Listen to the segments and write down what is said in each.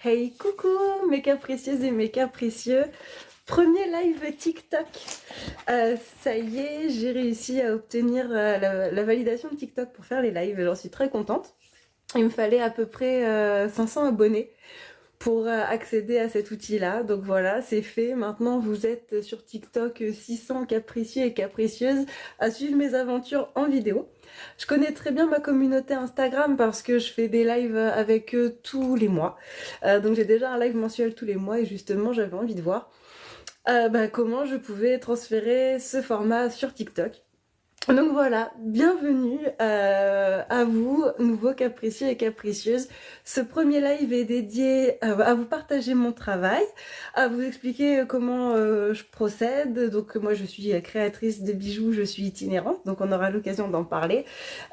Hey coucou mes capricieuses et mes capricieux, premier live TikTok. Ça y est, j'ai réussi à obtenir la validation de TikTok pour faire les lives et j'en suis très contente. Il me fallait à peu près 500 abonnés pour accéder à cet outil-là. Donc voilà, c'est fait. Maintenant, vous êtes sur TikTok 600 capricieux et capricieuses à suivre mes aventures en vidéo. Je connais très bien ma communauté Instagram parce que je fais des lives avec eux tous les mois. Donc j'ai déjà un live mensuel tous les mois et justement, j'avais envie de voir comment je pouvais transférer ce format sur TikTok. Donc voilà, bienvenue à vous, nouveaux capricieux et capricieuses. Ce premier live est dédié à vous partager mon travail, à vous expliquer comment je procède. Donc moi je suis créatrice de bijoux, je suis itinérante, donc on aura l'occasion d'en parler,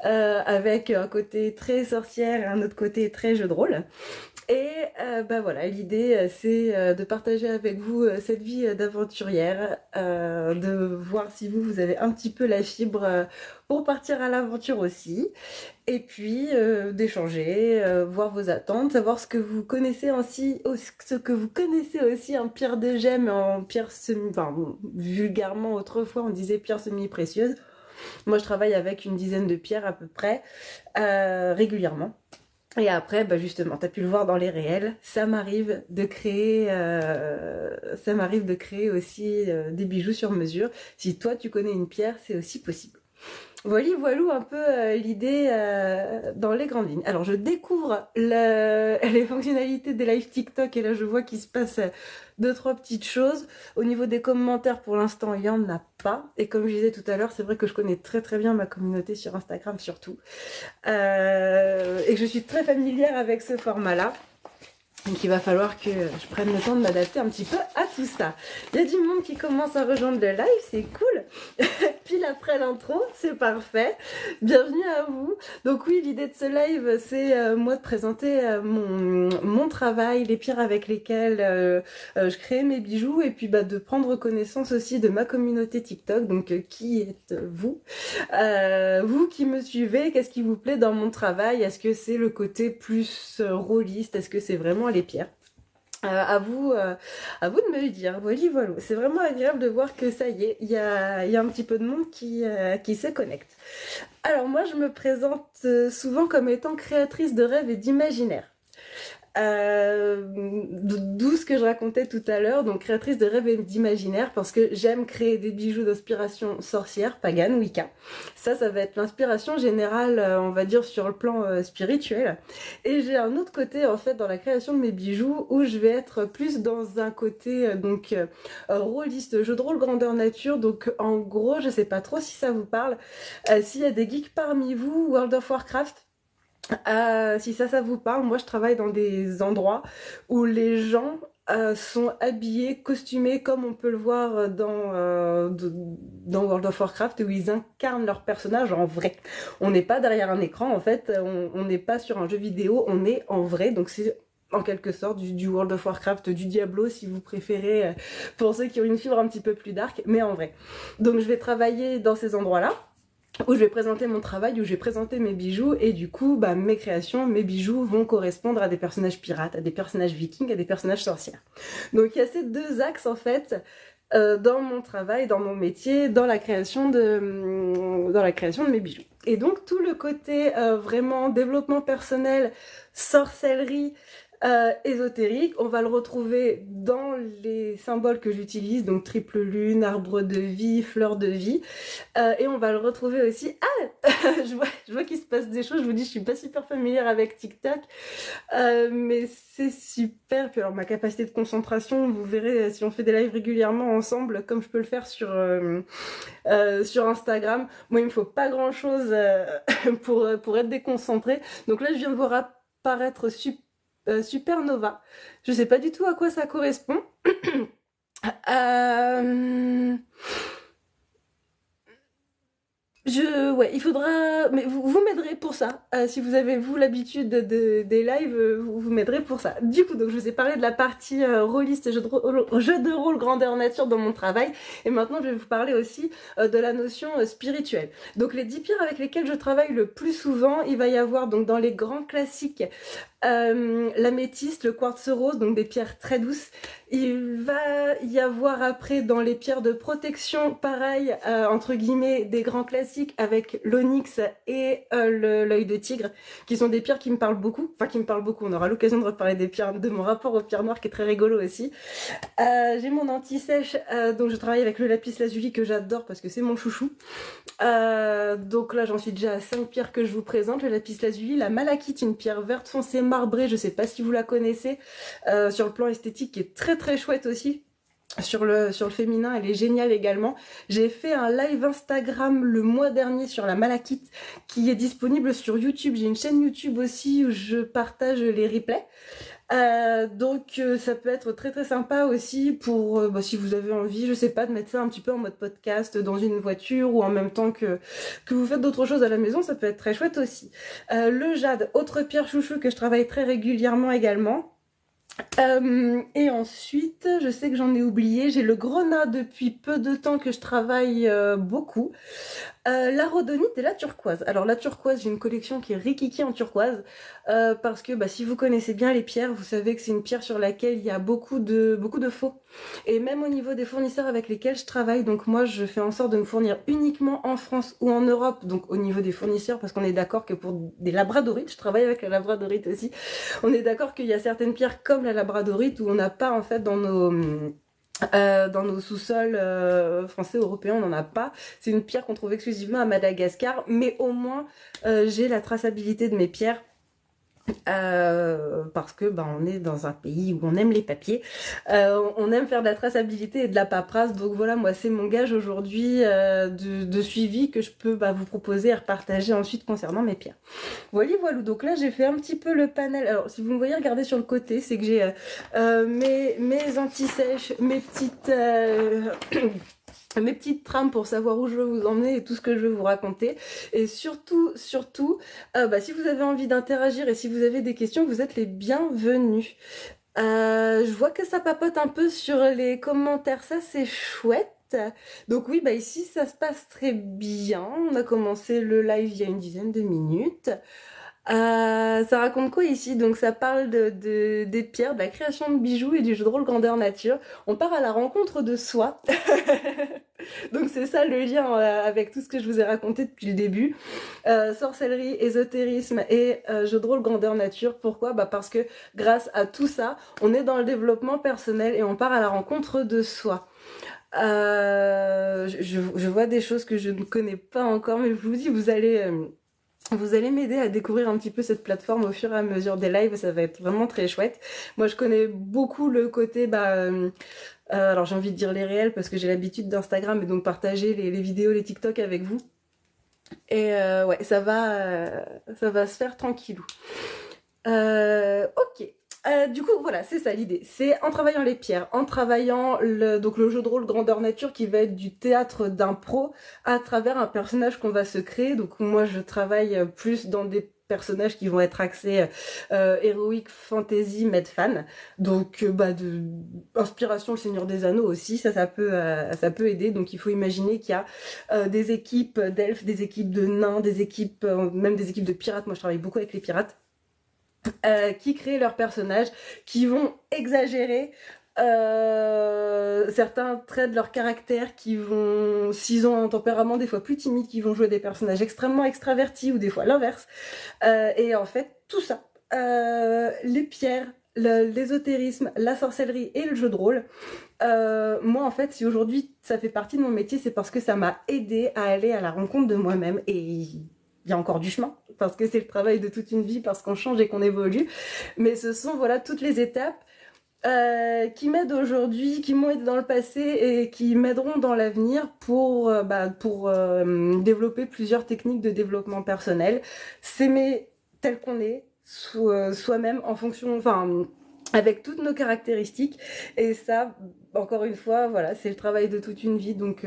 avec un côté très sorcière et un autre côté très jeu de rôle. Et voilà, l'idée c'est de partager avec vous cette vie d'aventurière, de voir si vous avez un petit peu la fibre pour partir à l'aventure aussi, et puis d'échanger, voir vos attentes, savoir ce que vous connaissez aussi, ce que vous connaissez aussi en pierre de gemme, en pierre semi, enfin vulgairement autrefois on disait pierre semi-précieuse. Moi je travaille avec une dizaine de pierres à peu près régulièrement. Et après, justement, tu as pu le voir dans les réels, ça m'arrive de créer aussi des bijoux sur mesure. Si toi tu connais une pierre, c'est aussi possible. Voilà, voilou un peu l'idée dans les grandes lignes. Alors je découvre les fonctionnalités des live TikTok et là je vois qu'il se passe deux trois petites choses. Au niveau des commentaires pour l'instant il n'y en a pas. Et comme je disais tout à l'heure, c'est vrai que je connais très très bien ma communauté sur Instagram surtout. Et que je suis très familière avec ce format-là. Donc il va falloir que je prenne le temps de m'adapter un petit peu à tout ça. Il y a du monde qui commence à rejoindre le live, c'est cool. Pile après l'intro, c'est parfait. Bienvenue à vous. Donc oui, l'idée de ce live, c'est moi de présenter mon travail, les pierres avec lesquelles je crée mes bijoux et puis de prendre connaissance aussi de ma communauté TikTok. Donc qui êtes-vous vous qui me suivez, qu'est-ce qui vous plaît dans mon travail? Est-ce que c'est le côté plus rôliste? Est-ce que c'est vraiment les pierres? À vous de me le dire. Voilà. C'est vraiment agréable de voir que ça y est, il y a un petit peu de monde qui se connecte. Alors moi, je me présente souvent comme étant créatrice de rêves et d'imaginaire. D'où ce que je racontais tout à l'heure, donc créatrice de rêves et d'imaginaire, parce que j'aime créer des bijoux d'inspiration sorcière, pagane, Wicca. Ça va être l'inspiration générale, on va dire, sur le plan spirituel. Et j'ai un autre côté, en fait, dans la création de mes bijoux, où je vais être plus dans un côté, rôliste, jeu de rôle grandeur nature. Donc, en gros, je sais pas trop si ça vous parle. S'il y a des geeks parmi vous, World of Warcraft, si ça vous parle, moi je travaille dans des endroits où les gens sont habillés, costumés comme on peut le voir dans World of Warcraft où ils incarnent leur personnage en vrai. On n'est pas derrière un écran en fait, on n'est pas sur un jeu vidéo, on est en vrai, donc c'est en quelque sorte du World of Warcraft, du Diablo si vous préférez, pour ceux qui ont une fibre un petit peu plus dark, mais en vrai. Donc je vais travailler dans ces endroits-là où je vais présenter mon travail, où je vais présenter mes bijoux et du coup mes créations, mes bijoux vont correspondre à des personnages pirates, à des personnages vikings, à des personnages sorcières. Donc il y a ces deux axes en fait dans mon travail, dans mon métier, dans la création de mes bijoux. Et donc tout le côté vraiment développement personnel, sorcellerie, ésotérique, on va le retrouver dans les symboles que j'utilise, donc triple lune, arbre de vie, fleur de vie, et on va le retrouver aussi. Je vois qu'il se passe des choses. Je vous dis, je suis pas super familière avec TikTok, mais c'est super. Puis alors ma capacité de concentration, vous verrez si on fait des lives régulièrement ensemble, comme je peux le faire sur Instagram. Moi, il me faut pas grand chose pour être déconcentrée. Donc là, je viens de voir apparaître Supernova. Je sais pas du tout à quoi ça correspond. Ouais, il faudra, mais vous m'aiderez pour ça. Si vous avez vous l'habitude des lives, vous m'aiderez pour ça. Du coup, donc je vous ai parlé de la partie rôliste, jeu de rôle grandeur nature dans mon travail, et maintenant je vais vous parler aussi de la notion spirituelle. Donc les 10 pierres avec lesquelles je travaille le plus souvent, il va y avoir donc dans les grands classiques l'améthyste, le quartz rose, donc des pierres très douces. Il va y avoir après dans les pierres de protection, pareil, entre guillemets, des grands classiques avec l'onyx et l'œil de tigre, qui sont des pierres qui me parlent beaucoup. Enfin, qui me parlent beaucoup. On aura l'occasion de reparler des pierres, de mon rapport aux pierres noires qui est très rigolo aussi. J'ai mon anti-sèche, donc je travaille avec le lapis lazuli que j'adore parce que c'est mon chouchou. Donc là, j'en suis déjà à 5 pierres que je vous présente. Le lapis lazuli, la malachite, une pierre verte foncée marbrée, je sais pas si vous la connaissez, sur le plan esthétique, qui est très très chouette aussi. Sur le féminin, elle est géniale également. J'ai fait un live Instagram le mois dernier sur la malachite qui est disponible sur YouTube. J'ai une chaîne YouTube aussi où je partage les replays. Donc ça peut être très très sympa aussi pour si vous avez envie, je sais pas, de mettre ça un petit peu en mode podcast dans une voiture ou en même temps que vous faites d'autres choses à la maison, ça peut être très chouette aussi. Le jade, autre pierre chouchou que je travaille très régulièrement également. Et ensuite, je sais que j'en ai oublié, j'ai le grenat depuis peu de temps que je travaille beaucoup. La rhodonite et la turquoise. Alors la turquoise, j'ai une collection qui est rikiki en turquoise parce que si vous connaissez bien les pierres, vous savez que c'est une pierre sur laquelle il y a beaucoup de faux. Et même au niveau des fournisseurs avec lesquels je travaille, donc moi je fais en sorte de me fournir uniquement en France ou en Europe, donc au niveau des fournisseurs, parce qu'on est d'accord que pour des labradorites, je travaille avec la labradorite aussi, on est d'accord qu'il y a certaines pierres comme la labradorite où on n'a pas en fait dans nos sous-sols français, européens, on n'en a pas. C'est une pierre qu'on trouve exclusivement à Madagascar, mais au moins j'ai la traçabilité de mes pierres. Parce que on est dans un pays où on aime les papiers, on aime faire de la traçabilité et de la paperasse, donc voilà, moi c'est mon gage aujourd'hui de suivi que je peux vous proposer et repartager ensuite concernant mes pierres. Voilà, voilà, donc là j'ai fait un petit peu le panel. Alors si vous me voyez regarder sur le côté, c'est que j'ai mes anti-sèches, mes petites mes petites trames pour savoir où je veux vous emmener et tout ce que je veux vous raconter. Et surtout, si vous avez envie d'interagir et si vous avez des questions, vous êtes les bienvenus. Je vois que ça papote un peu sur les commentaires, ça c'est chouette. Donc oui, ici ça se passe très bien. On a commencé le live il y a une dizaine de minutes. Ça raconte quoi ici? Donc ça parle des pierres, de la création de bijoux et du jeu de rôle grandeur nature. On part à la rencontre de soi. Donc c'est ça le lien avec tout ce que je vous ai raconté depuis le début. Sorcellerie, ésotérisme et jeu de rôle grandeur nature. Pourquoi? Parce que grâce à tout ça, on est dans le développement personnel et on part à la rencontre de soi. Je vois des choses que je ne connais pas encore, mais je vous dis, vous allez m'aider à découvrir un petit peu cette plateforme au fur et à mesure des lives, ça va être vraiment très chouette. Moi je connais beaucoup le côté, alors j'ai envie de dire les réels parce que j'ai l'habitude d'Instagram et donc partager les vidéos, les TikTok avec vous. Et ouais, ça va se faire tranquillou. Ok. Du coup, voilà, c'est ça l'idée. C'est en travaillant les pierres, en travaillant donc le jeu de rôle grandeur nature qui va être du théâtre d'impro à travers un personnage qu'on va se créer. Donc moi, je travaille plus dans des personnages qui vont être axés héroïque, fantasy, medfan. Donc de inspiration le Seigneur des Anneaux aussi, ça peut aider. Donc il faut imaginer qu'il y a des équipes d'elfes, des équipes de nains, des équipes même des équipes de pirates. Moi je travaille beaucoup avec les pirates. Qui créent leurs personnages, qui vont exagérer certains traits de leur caractère, qui vont, s'ils ont un tempérament des fois plus timide, qui vont jouer des personnages extrêmement extravertis ou des fois l'inverse. Et en fait, tout ça, les pierres, l'ésotérisme, la sorcellerie et le jeu de rôle, moi en fait, si aujourd'hui ça fait partie de mon métier, c'est parce que ça m'a aidé à aller à la rencontre de moi-même et il y a encore du chemin parce que c'est le travail de toute une vie, parce qu'on change et qu'on évolue, mais ce sont voilà toutes les étapes qui m'aident aujourd'hui, qui m'ont aidé dans le passé et qui m'aideront dans l'avenir pour développer plusieurs techniques de développement personnel, s'aimer tel qu'on est, soi-même en fonction, avec toutes nos caractéristiques. Et ça, encore une fois, voilà, c'est le travail de toute une vie. Donc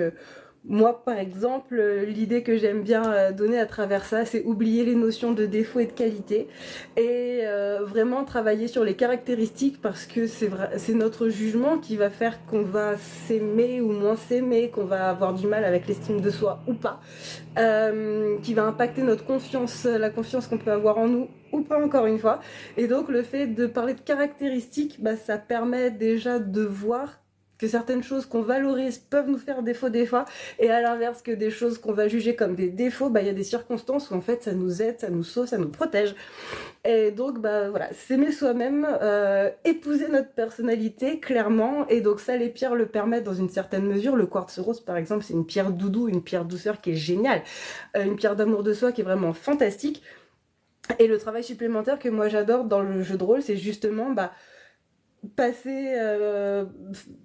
Moi, par exemple, l'idée que j'aime bien donner à travers ça, c'est oublier les notions de défaut et de qualité et vraiment travailler sur les caractéristiques parce que c'est notre jugement qui va faire qu'on va s'aimer ou moins s'aimer, qu'on va avoir du mal avec l'estime de soi ou pas, qui va impacter notre confiance, la confiance qu'on peut avoir en nous ou pas encore une fois. Et donc le fait de parler de caractéristiques, bah, ça permet déjà de voir que certaines choses qu'on valorise peuvent nous faire défaut des fois, et à l'inverse que des choses qu'on va juger comme des défauts, bah il y a des circonstances où en fait ça nous aide, ça nous sauve, ça nous protège. Et donc bah voilà, s'aimer soi-même, épouser notre personnalité clairement, et donc ça les pierres le permettent dans une certaine mesure. Le quartz rose par exemple, c'est une pierre doudou, une pierre douceur qui est géniale, une pierre d'amour de soi qui est vraiment fantastique. Et le travail supplémentaire que moi j'adore dans le jeu de rôle, c'est justement bah passer,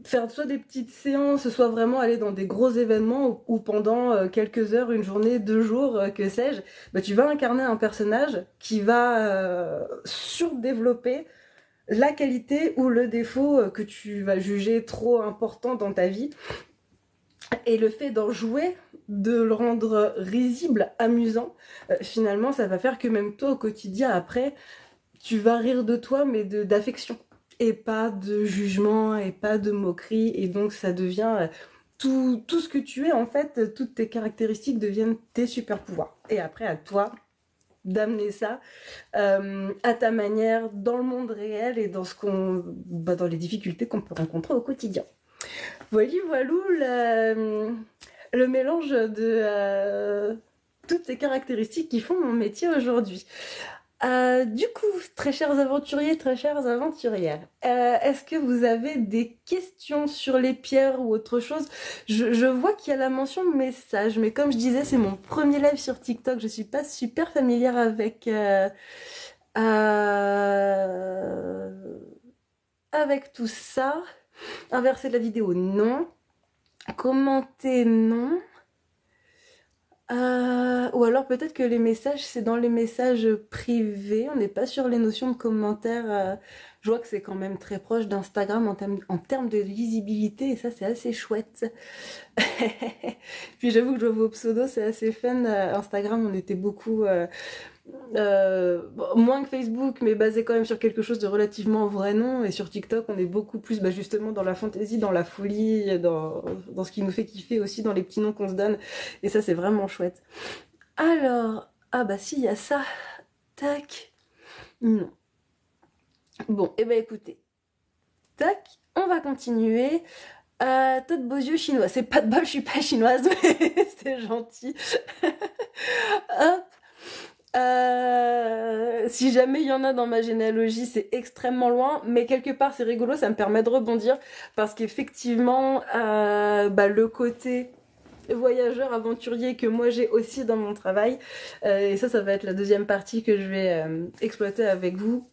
faire soit des petites séances, soit vraiment aller dans des gros événements où pendant quelques heures, une journée, 2 jours, que sais-je, bah, tu vas incarner un personnage qui va surdévelopper la qualité ou le défaut que tu vas juger trop important dans ta vie. Et le fait d'en jouer, de le rendre risible, amusant, finalement, ça va faire que même toi, au quotidien, après, tu vas rire de toi, mais d'affection. Et pas de jugement, et pas de moquerie. Et donc, ça devient tout ce que tu es, en fait, toutes tes caractéristiques deviennent tes super pouvoirs. Et après, à toi d'amener ça à ta manière dans le monde réel et dans dans les difficultés qu'on peut rencontrer au quotidien. Voilà, voilou, le mélange de toutes ces caractéristiques qui font mon métier aujourd'hui. Du coup, très chers aventuriers, très chères aventurières, est-ce que vous avez des questions sur les pierres ou autre chose? Je vois qu'il y a la mention de message, mais comme je disais, c'est mon premier live sur TikTok, je suis pas super familière euh, avec tout ça. Inverser la vidéo, non. Commenter, non. Ou alors peut-être que les messages, c'est dans les messages privés, on n'est pas sur les notions de commentaires. Je vois que c'est quand même très proche d'Instagram en termes de lisibilité, et ça c'est assez chouette. Puis j'avoue que je vois vos pseudos, c'est assez fun. Instagram, on était beaucoup bon, moins que Facebook, mais basé quand même sur quelque chose de relativement vrai nom. Et sur TikTok, on est beaucoup plus bah, justement dans la fantaisie, dans la folie, dans ce qui nous fait kiffer aussi, dans les petits noms qu'on se donne. Et ça, c'est vraiment chouette. Alors, ah bah si, il y a ça. Tac. Non. Bon, et eh ben écoutez. Tac, on va continuer. T'as de beaux yeux chinois. C'est pas de bol, je suis pas chinoise, mais c'est gentil. Hop. Si jamais il y en a dans ma généalogie, c'est extrêmement loin, mais quelque part c'est rigolo, ça me permet de rebondir parce qu'effectivement, bah, le côté voyageur, aventurier que moi j'ai aussi dans mon travail, et ça va être la deuxième partie que je vais exploiter avec vous.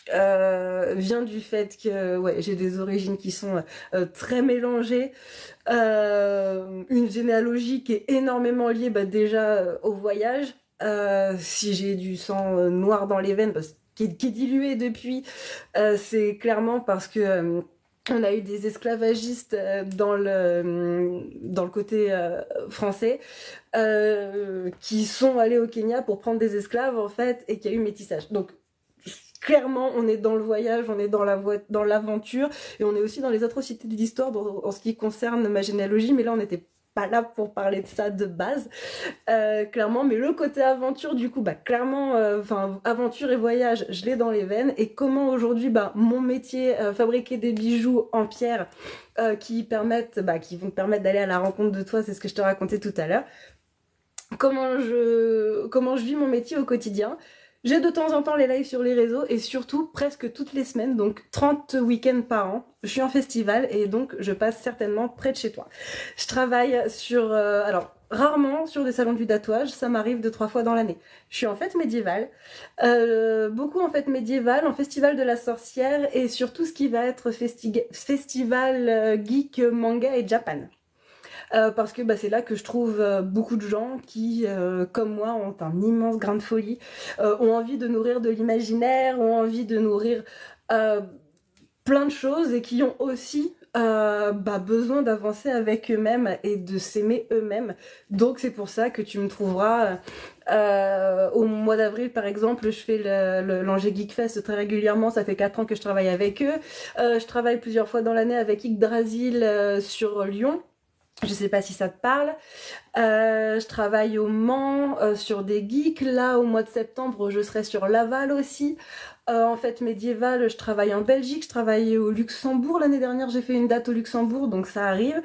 Vient du fait que ouais, j'ai des origines qui sont très mélangées, une généalogie qui est énormément liée bah, déjà au voyage. Si j'ai du sang noir dans les veines, qui est dilué depuis, c'est clairement parce que on a eu des esclavagistes dans le côté français qui sont allés au Kenya pour prendre des esclaves en fait et qu'il y a eu métissage. Donc clairement, on est dans le voyage, on est dans l'aventure, et on est aussi dans les atrocités de l'histoire en ce qui concerne ma généalogie, mais là on n'était pas là pour parler de ça de base, clairement, mais le côté aventure, du coup, bah clairement, enfin aventure et voyage, je l'ai dans les veines, et comment aujourd'hui, bah mon métier, fabriquer des bijoux en pierre qui vont te permettre d'aller à la rencontre de toi, c'est ce que je te racontais tout à l'heure. Comment je vis mon métier au quotidien. J'ai de temps en temps les lives sur les réseaux et surtout presque toutes les semaines, donc 30 week-ends par an. Je suis en festival et donc je passe certainement près de chez toi. Je travaille sur, alors rarement sur des salons du tatouage, ça m'arrive 2-3 fois dans l'année. Je suis en fête médiévale, beaucoup en fête médiévale, en festival de la sorcière et surtout ce qui va être festival geek, manga et Japan. Parce que bah, c'est là que je trouve beaucoup de gens qui, comme moi, ont un immense grain de folie, ont envie de nourrir de l'imaginaire, ont envie de nourrir euh, plein de choses et qui ont aussi besoin d'avancer avec eux-mêmes et de s'aimer eux-mêmes. Donc c'est pour ça que tu me trouveras au mois d'avril par exemple, je fais l'Angers Geek Fest très régulièrement, ça fait 4 ans que je travaille avec eux. Je travaille plusieurs fois dans l'année avec Yggdrasil sur Lyon. Je sais pas si ça te parle. Je travaille au Mans sur des geeks. Là, au mois de septembre, je serai sur Laval aussi. En fait, médiéval, je travaille en Belgique. Je travaillais au Luxembourg l'année dernière. J'ai fait une date au Luxembourg, donc ça arrive.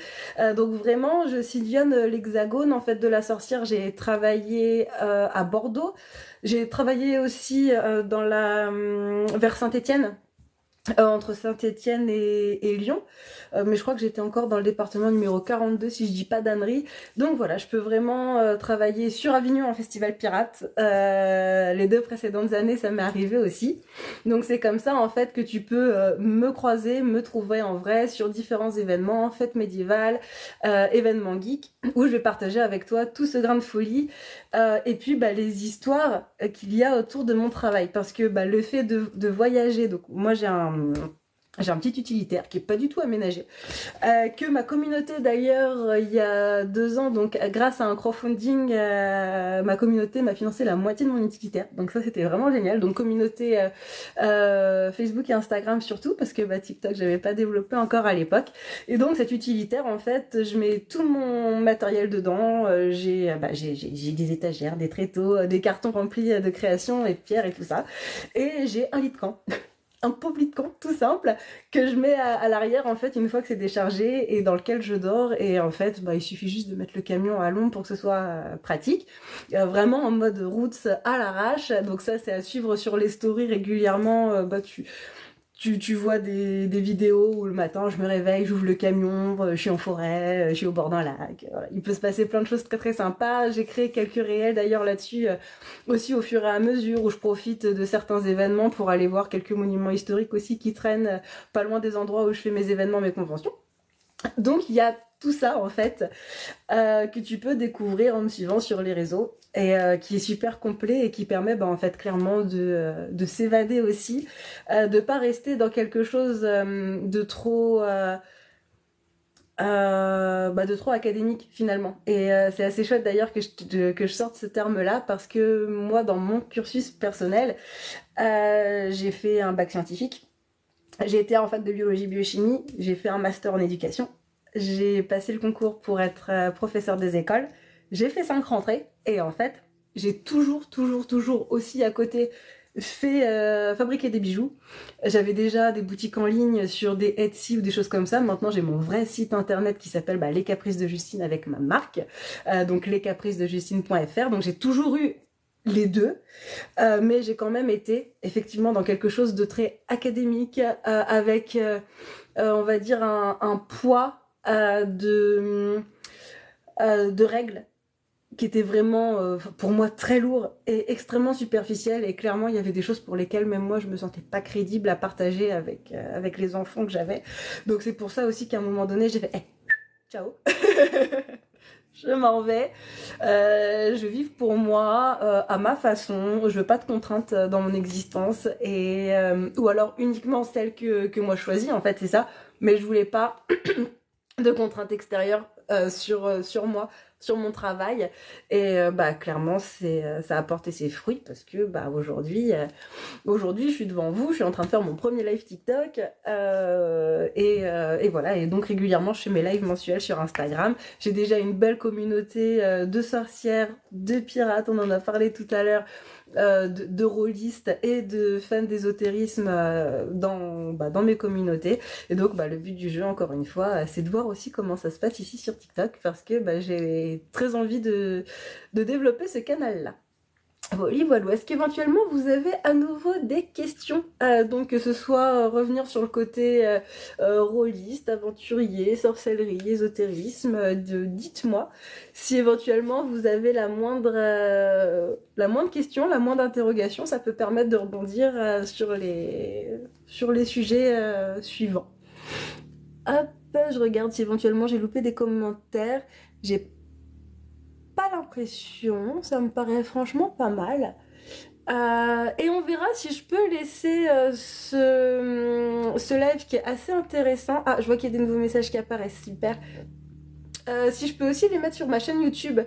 Donc vraiment, je sillonne l'hexagone. En fait, de la sorcière, j'ai travaillé à Bordeaux. J'ai travaillé aussi vers Saint-Étienne. Entre Saint-Étienne et Lyon, mais je crois que j'étais encore dans le département numéro 42 si je dis pas d'ânerie. Donc voilà, je peux vraiment travailler sur Avignon en festival pirate. Les 2 précédentes années, ça m'est arrivé aussi. Donc c'est comme ça en fait que tu peux me croiser, me trouver en vrai sur différents événements, fêtes médiévales, événements geeks, où je vais partager avec toi tout ce grain de folie et puis les histoires qu'il y a autour de mon travail. Parce que le fait de voyager, donc moi j'ai un petit utilitaire qui est pas du tout aménagé, que ma communauté d'ailleurs il y a 2 ans, donc grâce à un crowdfunding, ma communauté m'a financé la moitié de mon utilitaire, donc ça c'était vraiment génial. Donc communauté Facebook et Instagram surtout, parce que TikTok j'avais pas développé encore à l'époque, et donc cet utilitaire en fait je mets tout mon matériel dedans. J'ai des étagères, des tréteaux, des cartons remplis de créations et de pierres et tout ça, et j'ai un lit de camp. Un pauvre lit de camp tout simple que je mets à l'arrière en fait une fois que c'est déchargé et dans lequel je dors, et en fait il suffit juste de mettre le camion à l'ombre pour que ce soit pratique, vraiment en mode roots à l'arrache. Donc ça c'est à suivre sur les stories régulièrement. Tu vois des vidéos où le matin je me réveille, j'ouvre le camion, je suis en forêt, je suis au bord d'un lac. Voilà. Il peut se passer plein de choses très très sympas. J'ai créé quelques réels d'ailleurs là-dessus, aussi au fur et à mesure, où je profite de certains événements pour aller voir quelques monuments historiques aussi qui traînent pas loin des endroits où je fais mes événements, mes conventions. Donc il y a tout ça en fait que tu peux découvrir en me suivant sur les réseaux, et qui est super complet et qui permet en fait clairement de s'évader aussi, de pas rester dans quelque chose de trop académique finalement. Et c'est assez chouette d'ailleurs que je sorte ce terme-là, parce que moi dans mon cursus personnel, j'ai fait un bac scientifique. J'ai été en fac de biologie biochimie, j'ai fait un master en éducation, j'ai passé le concours pour être professeur des écoles, j'ai fait 5 rentrées, et en fait, j'ai toujours aussi à côté fait fabriquer des bijoux. J'avais déjà des boutiques en ligne sur des Etsy ou des choses comme ça. Maintenant, j'ai mon vrai site internet qui s'appelle Les Caprices de Justine, avec ma marque, donc lescapricesdejustine.fr. Donc j'ai toujours eu les deux, mais j'ai quand même été effectivement dans quelque chose de très académique, avec on va dire un poids de règles qui était vraiment pour moi très lourd et extrêmement superficiel, et clairement il y avait des choses pour lesquelles même moi je me sentais pas crédible à partager avec les enfants que j'avais. Donc c'est pour ça aussi qu'à un moment donné j'ai fait hey, ciao. Je m'en vais, je vis pour moi, à ma façon, je veux pas de contraintes dans mon existence, et ou alors uniquement celles que moi je choisis en fait, c'est ça, mais je voulais pas de contraintes extérieures sur moi, sur mon travail. Et clairement ça a porté ses fruits, parce que aujourd'hui je suis devant vous, je suis en train de faire mon premier live TikTok, et voilà, et donc régulièrement je fais mes lives mensuels sur Instagram. J'ai déjà une belle communauté de sorcières, de pirates, on en a parlé tout à l'heure, de rôlistes et de fans d'ésotérisme dans mes communautés. Et donc le but du jeu, encore une fois, c'est de voir aussi comment ça se passe ici sur TikTok, parce que j'ai très envie de développer ce canal-là. Voilà. Est-ce qu'éventuellement vous avez à nouveau des questions, donc que ce soit revenir sur le côté rôliste, aventurier, sorcellerie, ésotérisme, dites-moi si éventuellement vous avez la moindre question, la moindre interrogation. Ça peut permettre de rebondir sur les sujets suivants. Hop, je regarde si éventuellement j'ai loupé des commentaires. J'ai pas l'impression, ça me paraît franchement pas mal. Et on verra si je peux laisser ce live qui est assez intéressant. Ah, je vois qu'il y a des nouveaux messages qui apparaissent, super. Si je peux aussi les mettre sur ma chaîne YouTube.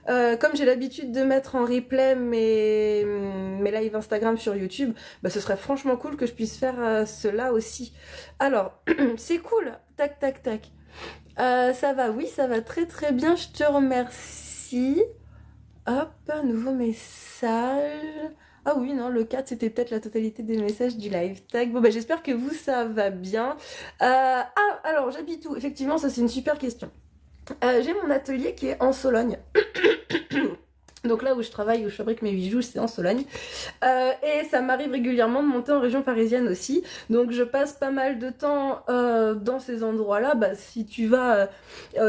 Comme j'ai l'habitude de mettre en replay mes lives Instagram sur YouTube, bah, ce serait franchement cool que je puisse faire cela aussi. Alors, c'est cool. Tac, tac, tac. Ça va, oui, ça va très très bien. Je te remercie. Hop, un nouveau message. Ah oui, non, le 4, c'était peut-être la totalité des messages du live. Tac, bon, bah, j'espère que vous, ça va bien. Ah, alors, j'habite où? Effectivement, ça, c'est une super question. J'ai mon atelier qui est en Sologne. Donc là où je travaille, où je fabrique mes bijoux, c'est en Sologne. Et ça m'arrive régulièrement de monter en région parisienne aussi. Donc je passe pas mal de temps dans ces endroits-là. Bah, si tu vas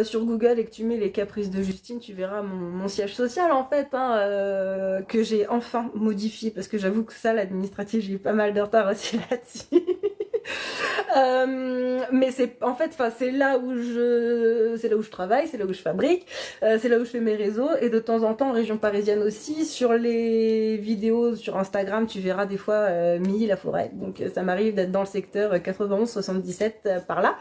sur Google et que tu mets les caprices de Justine, tu verras mon siège social en fait, hein, que j'ai enfin modifié. Parce que j'avoue que ça, l'administratif, j'ai eu pas mal de retard aussi là-dessus. Mais c'est en fait, c'est là où je travaille, c'est là où je fabrique, c'est là où je fais mes réseaux, et de temps en temps en région parisienne aussi. Sur les vidéos sur Instagram, tu verras des fois Milly la forêt. Donc ça m'arrive d'être dans le secteur 91-77 par là.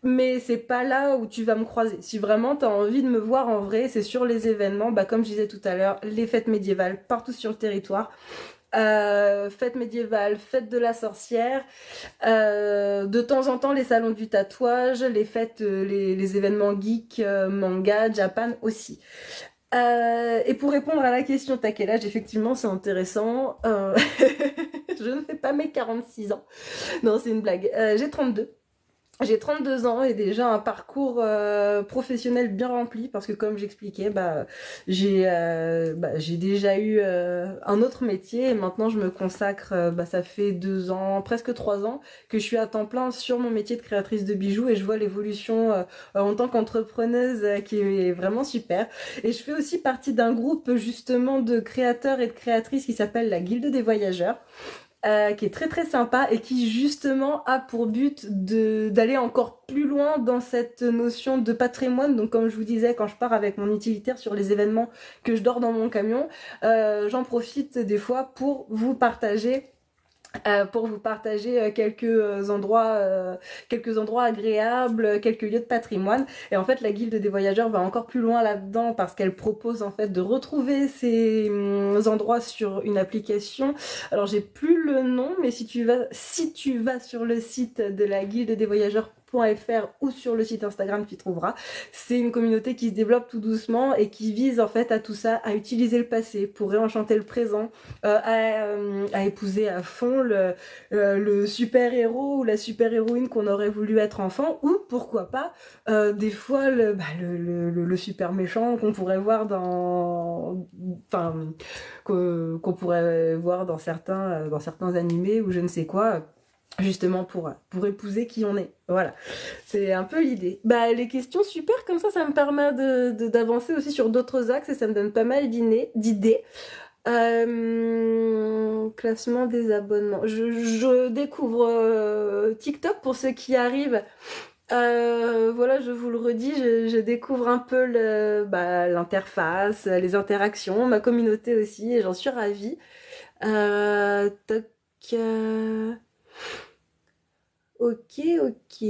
Mais c'est pas là où tu vas me croiser. Si vraiment tu as envie de me voir en vrai, c'est sur les événements, bah, comme je disais tout à l'heure, les fêtes médiévales partout sur le territoire. Fête médiévale, fête de la sorcière, de temps en temps les salons du tatouage, les fêtes, les événements geek, manga, Japan aussi. Et pour répondre à la question, t'as quel âge? Effectivement, c'est intéressant. Je ne fais pas mes 46 ans. Non, c'est une blague. J'ai 32. J'ai 32 ans et déjà un parcours professionnel bien rempli parce que comme j'expliquais, j'ai déjà eu un autre métier et maintenant je me consacre, ça fait 2 ans, presque 3 ans que je suis à temps plein sur mon métier de créatrice de bijoux et je vois l'évolution en tant qu'entrepreneuse qui est vraiment super. Et je fais aussi partie d'un groupe justement de créateurs et de créatrices qui s'appelle la Guilde des Voyageurs. Qui est très très sympa et qui justement a pour but d'aller encore plus loin dans cette notion de patrimoine. Donc comme je vous disais, quand je pars avec mon utilitaire sur les événements, que je dors dans mon camion, j'en profite des fois pour vous partager quelques endroits agréables, quelques lieux de patrimoine. Et en fait, la Guilde des Voyageurs va encore plus loin là-dedans parce qu'elle propose en fait de retrouver ces endroits sur une application. Alors, j'ai plus le nom, mais si tu vas sur le site de la Guilde des Voyageurs .fr ou sur le site Instagram, tu trouveras. C'est une communauté qui se développe tout doucement et qui vise en fait à tout ça, à utiliser le passé pour réenchanter le présent, à épouser à fond le super-héros ou la super-héroïne qu'on aurait voulu être enfant, ou pourquoi pas des fois le super méchant qu'on pourrait voir qu'on pourrait voir dans certains animés ou je ne sais quoi, justement pour épouser qui on est. Voilà, c'est un peu l'idée. Bah, les questions super, comme ça me permet d'avancer aussi sur d'autres axes et ça me donne pas mal d'idées. Classement des abonnements. Je découvre TikTok pour ceux qui arrivent. Voilà, je vous le redis, je découvre un peu l'interface, les interactions, ma communauté aussi, et j'en suis ravie. Toc, ok, ok.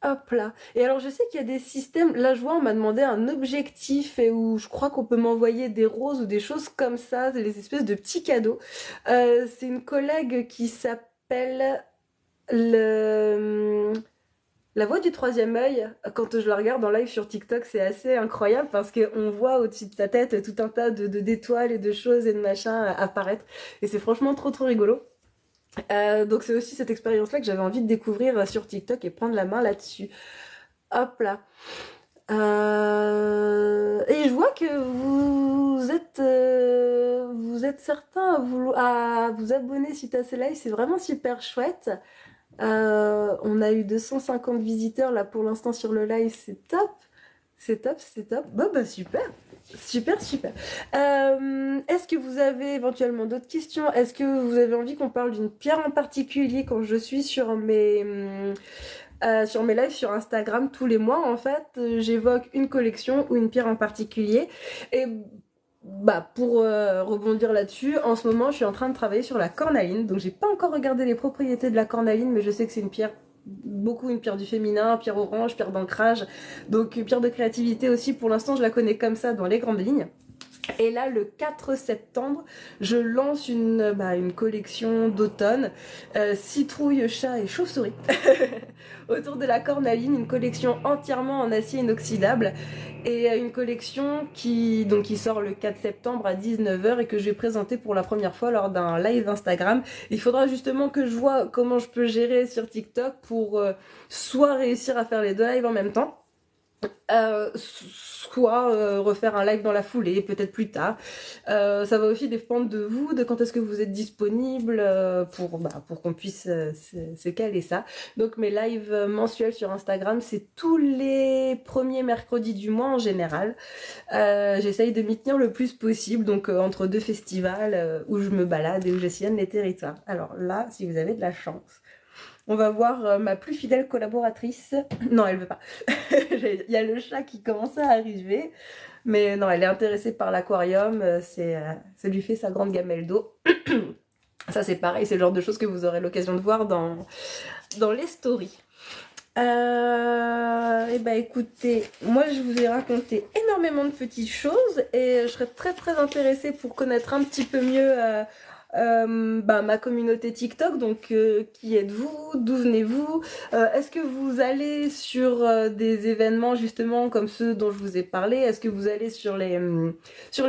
Hop là. Et alors je sais qu'il y a des systèmes, là je vois on m'a demandé un objectif et où je crois qu'on peut m'envoyer des roses ou des choses comme ça, des espèces de petits cadeaux. C'est une collègue qui s'appelle le... La voix du troisième œil. Quand je la regarde en live sur TikTok, c'est assez incroyable parce qu'on voit au-dessus de sa tête tout un tas d'étoiles et de choses et de machins apparaître. Et c'est franchement trop trop rigolo. Donc c'est aussi cette expérience-là que j'avais envie de découvrir sur TikTok et prendre la main là-dessus. Hop là. Et je vois que vous êtes certains à vous abonner suite à ce live, c'est vraiment super chouette. On a eu 250 visiteurs là pour l'instant sur le live, c'est top. C'est top, c'est top. Bon bah super. Super, super. Est-ce que vous avez éventuellement d'autres questions? Est-ce que vous avez envie qu'on parle d'une pierre en particulier quand je suis sur mes lives sur Instagram tous les mois? En fait, j'évoque une collection ou une pierre en particulier. Et pour rebondir là-dessus, en ce moment je suis en train de travailler sur la cornaline, donc j'ai pas encore regardé les propriétés de la cornaline, mais je sais que c'est une pierre, beaucoup une pierre du féminin, pierre orange, pierre d'ancrage, donc pierre de créativité aussi. Pour l'instant je la connais comme ça dans les grandes lignes. Et là, le 4 septembre, je lance une collection d'automne, citrouille, chat et chauve-souris, autour de la cornaline, une collection entièrement en acier inoxydable, et une collection qui sort le 4 septembre à 19h et que je vais présenter pour la première fois lors d'un live Instagram. Il faudra justement que je vois comment je peux gérer sur TikTok pour soit réussir à faire les deux lives en même temps, soit refaire un live dans la foulée, peut-être plus tard. Ça va aussi dépendre de vous, de quand est-ce que vous êtes disponible pour qu'on puisse se caler ça. Donc mes lives mensuels sur Instagram, c'est tous les premiers mercredis du mois en général. J'essaye de m'y tenir le plus possible, donc entre deux festivals où je me balade et où je sillonne les territoires. Alors là, si vous avez de la chance, on va voir ma plus fidèle collaboratrice. Non, elle veut pas. Il y a le chat qui commence à arriver. Mais non, elle est intéressée par l'aquarium. Ça lui fait sa grande gamelle d'eau. Ça, c'est pareil. C'est le genre de choses que vous aurez l'occasion de voir dans les stories. Et bah écoutez, moi je vous ai raconté énormément de petites choses et je serais très très intéressée pour connaître un petit peu mieux ma communauté TikTok. Donc qui êtes-vous, d'où venez-vous, est-ce que vous allez sur des événements justement comme ceux dont je vous ai parlé, est-ce que vous allez sur les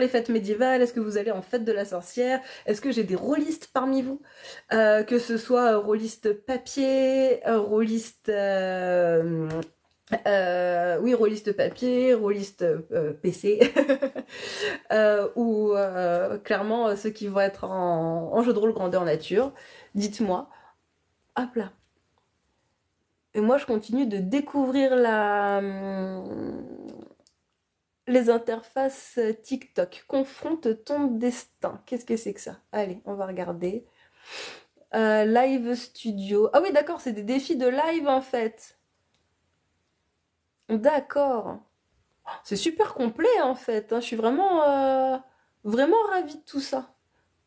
fêtes médiévales, est-ce que vous allez en fête de la sorcière, est-ce que j'ai des rôlistes parmi vous, que ce soit rôliste papier, rôliste oui, rôliste papier, rôliste PC, ou clairement ceux qui vont être en jeu de rôle grandeur nature. Dites-moi. Hop là. Et moi, je continue de découvrir les interfaces TikTok. Confronte ton destin. Qu'est-ce que c'est que ça? Allez, on va regarder. Live studio. Ah oui, d'accord, c'est des défis de live en fait. D'accord. C'est super complet en fait, hein. Je suis vraiment ravie de tout ça.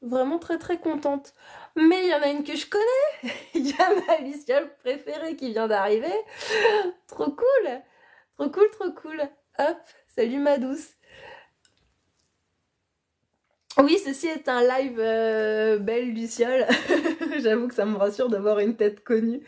Vraiment très très contente. Mais il y en a une que je connais. Il y a ma Luciole préférée qui vient d'arriver. Trop cool. Trop cool, trop cool. Hop, salut ma douce. Oui, ceci est un live belle Luciole. J'avoue que ça me rassure d'avoir une tête connue.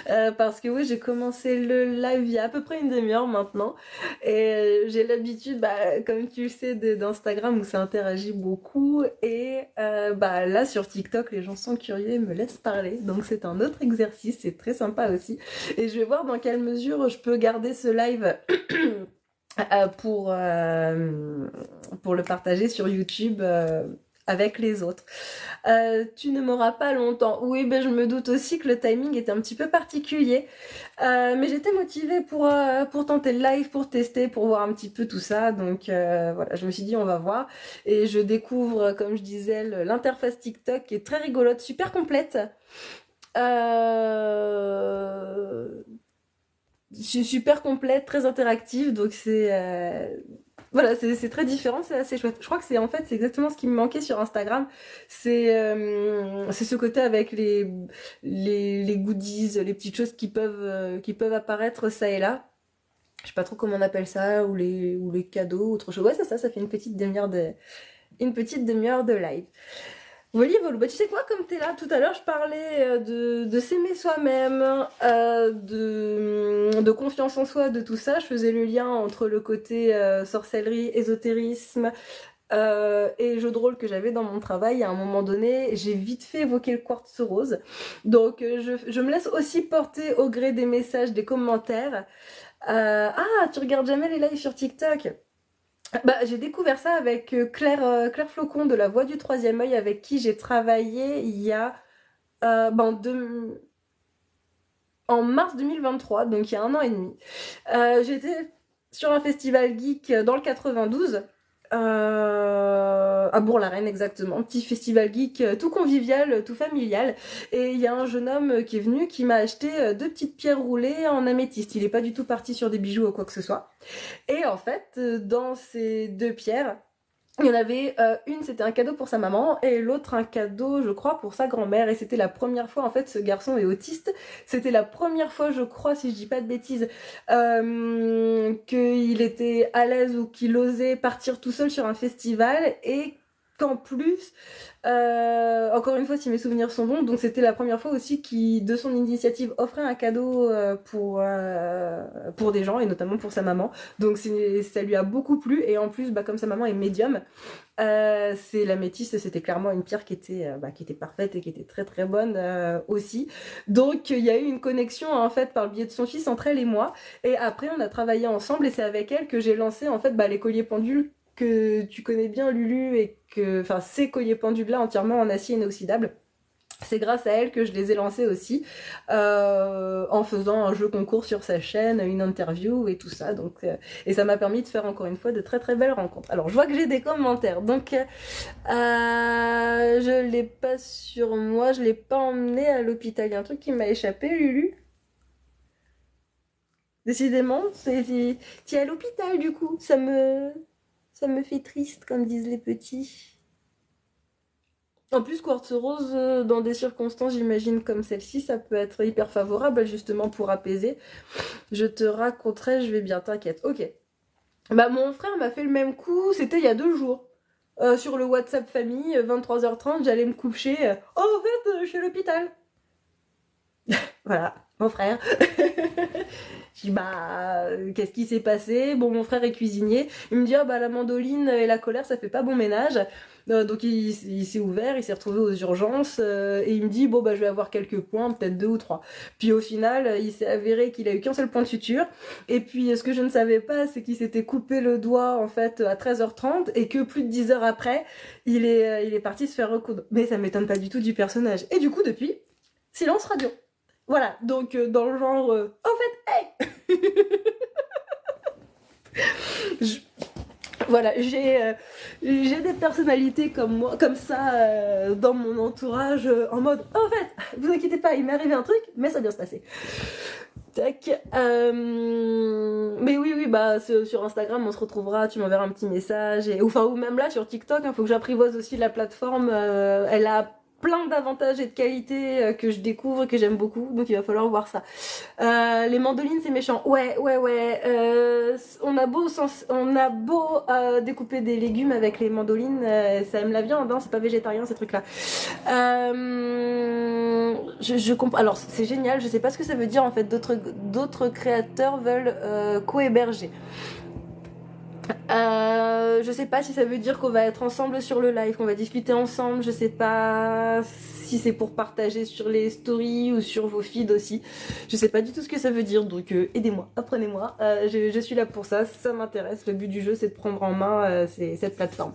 Parce que oui, j'ai commencé le live il y a à peu près une demi-heure maintenant. Et j'ai l'habitude, comme tu le sais, d'Instagram où ça interagit beaucoup. Et là, sur TikTok, les gens sont curieux et me laissent parler. Donc c'est un autre exercice, c'est très sympa aussi. Et je vais voir dans quelle mesure je peux garder ce live pour le partager sur YouTube avec les autres. Tu ne m'auras pas longtemps. Oui, je me doute aussi que le timing était un petit peu particulier. Mais j'étais motivée pour tenter le live, pour tester, pour voir un petit peu tout ça. Donc voilà, je me suis dit on va voir. Et je découvre, comme je disais, l'interface TikTok qui est très rigolote, super complète. Super complète, très interactive, donc voilà, c'est très différent, c'est assez chouette. Je crois que c'est exactement ce qui me manquait sur Instagram, c'est ce côté avec les goodies, les petites choses qui peuvent apparaître ça et là. Je sais pas trop comment on appelle ça, ou les cadeaux, autre chose. Ouais, c'est ça, ça fait une petite demi-heure de live. Voilà, voilà. Tu sais quoi, comme t'es là, tout à l'heure, je parlais de s'aimer soi-même, de confiance en soi, de tout ça. Je faisais le lien entre le côté sorcellerie, ésotérisme et jeu de rôle que j'avais dans mon travail. À un moment donné, j'ai vite fait évoquer le quartz rose. Donc, je me laisse aussi porter au gré des messages, des commentaires. Tu regardes jamais les lives sur TikTok? J'ai découvert ça avec Claire Flocon de La Voix du Troisième Œil, avec qui j'ai travaillé il y a en mars 2023, donc il y a 1 an et demi. J'étais sur un festival geek dans le 92, à Bourg-la-Reine exactement, petit festival geek tout convivial, tout familial. Et il y a un jeune homme qui est venu qui m'a acheté 2 petites pierres roulées en améthyste. Il est pas du tout parti sur des bijoux ou quoi que ce soit. Et en fait, dans ces 2 pierres, Il y en avait une, c'était un cadeau pour sa maman, et l'autre un cadeau, je crois, pour sa grand-mère. Et c'était la première fois, en fait, ce garçon est autiste. C'était la première fois, je crois, si je dis pas de bêtises, qu'il était à l'aise ou qu'il osait partir tout seul sur un festival et qu'en plus, encore une fois, si mes souvenirs sont bons, donc c'était la première fois aussi qui, de son initiative, offrait un cadeau pour des gens et notamment pour sa maman. Donc ça lui a beaucoup plu et en plus, bah, comme sa maman est médium, c'est la métisse, c'était clairement une pierre qui était parfaite et qui était très très bonne aussi. Donc il y a eu une connexion en fait par le biais de son fils entre elle et moi. Et après on a travaillé ensemble et c'est avec elle que j'ai lancé en fait les colliers pendules que tu connais bien Lulu et que, enfin ces colliers pendules là entièrement en acier inoxydable. C'est grâce à elle que je les ai lancés aussi, en faisant un jeu concours sur sa chaîne, une interview et tout ça. Donc, et ça m'a permis de faire encore une fois de très très belles rencontres. Alors je vois que j'ai des commentaires, donc je l'ai pas sur moi, je l'ai pas emmené à l'hôpital. Il y a un truc qui m'a échappé, Lulu. Décidément, tu es à l'hôpital du coup. Ça me fait triste, comme disent les petits. En plus, quartz rose, dans des circonstances, j'imagine, comme celle-ci, ça peut être hyper favorable, justement, pour apaiser. Je te raconterai, je vais bien, t'inquiète. Ok. Bah, mon frère m'a fait le même coup, c'était il y a 2 jours. Sur le WhatsApp famille, 23h30, j'allais me coucher. Oh, en fait, je suis à l'hôpital. Voilà, mon frère. Je dis, bah, qu'est-ce qui s'est passé? Bon, mon frère est cuisinier. Il me dit, oh, bah, la mandoline et la colère, ça fait pas bon ménage. Donc, il s'est ouvert, il s'est retrouvé aux urgences. Et il me dit, bon, bah, je vais avoir quelques points, peut-être 2 ou 3. Puis, au final, il s'est avéré qu'il a eu qu'un seul point de suture. Et puis, ce que je ne savais pas, c'est qu'il s'était coupé le doigt, en fait, à 13h30. Et que plus de 10 heures après, il est parti se faire recoudre. Mais ça m'étonne pas du tout du personnage. Et du coup, depuis, silence radio. Voilà, donc dans le genre, en fait, hey. Je- Voilà, j'ai des personnalités comme moi, comme ça, dans mon entourage, en mode, en fait, vous inquiétez pas, il m'est arrivé un truc, mais ça va bien se passer. Tac. Mais oui, oui, bah sur Instagram, on se retrouvera, tu m'enverras un petit message, enfin, ou même là sur TikTok, il faut que j'apprivoise aussi la plateforme, elle a plein d'avantages et de qualités que je découvre et que j'aime beaucoup, donc il va falloir voir ça. Les mandolines, c'est méchant. Ouais, ouais, ouais. On a beau découper des légumes avec les mandolines, ça aime la viande, hein, c'est pas végétarien ces trucs-là. Je comprends. Alors c'est génial. Je sais pas ce que ça veut dire en fait. D'autres créateurs veulent co-héberger. Je sais pas si ça veut dire qu'on va être ensemble sur le live, qu'on va discuter ensemble. Je sais pas si c'est pour partager sur les stories ou sur vos feeds aussi. Je sais pas du tout ce que ça veut dire, donc aidez-moi, apprenez-moi. Je suis là pour ça, ça m'intéresse. Le but du jeu, c'est de prendre en main cette plateforme.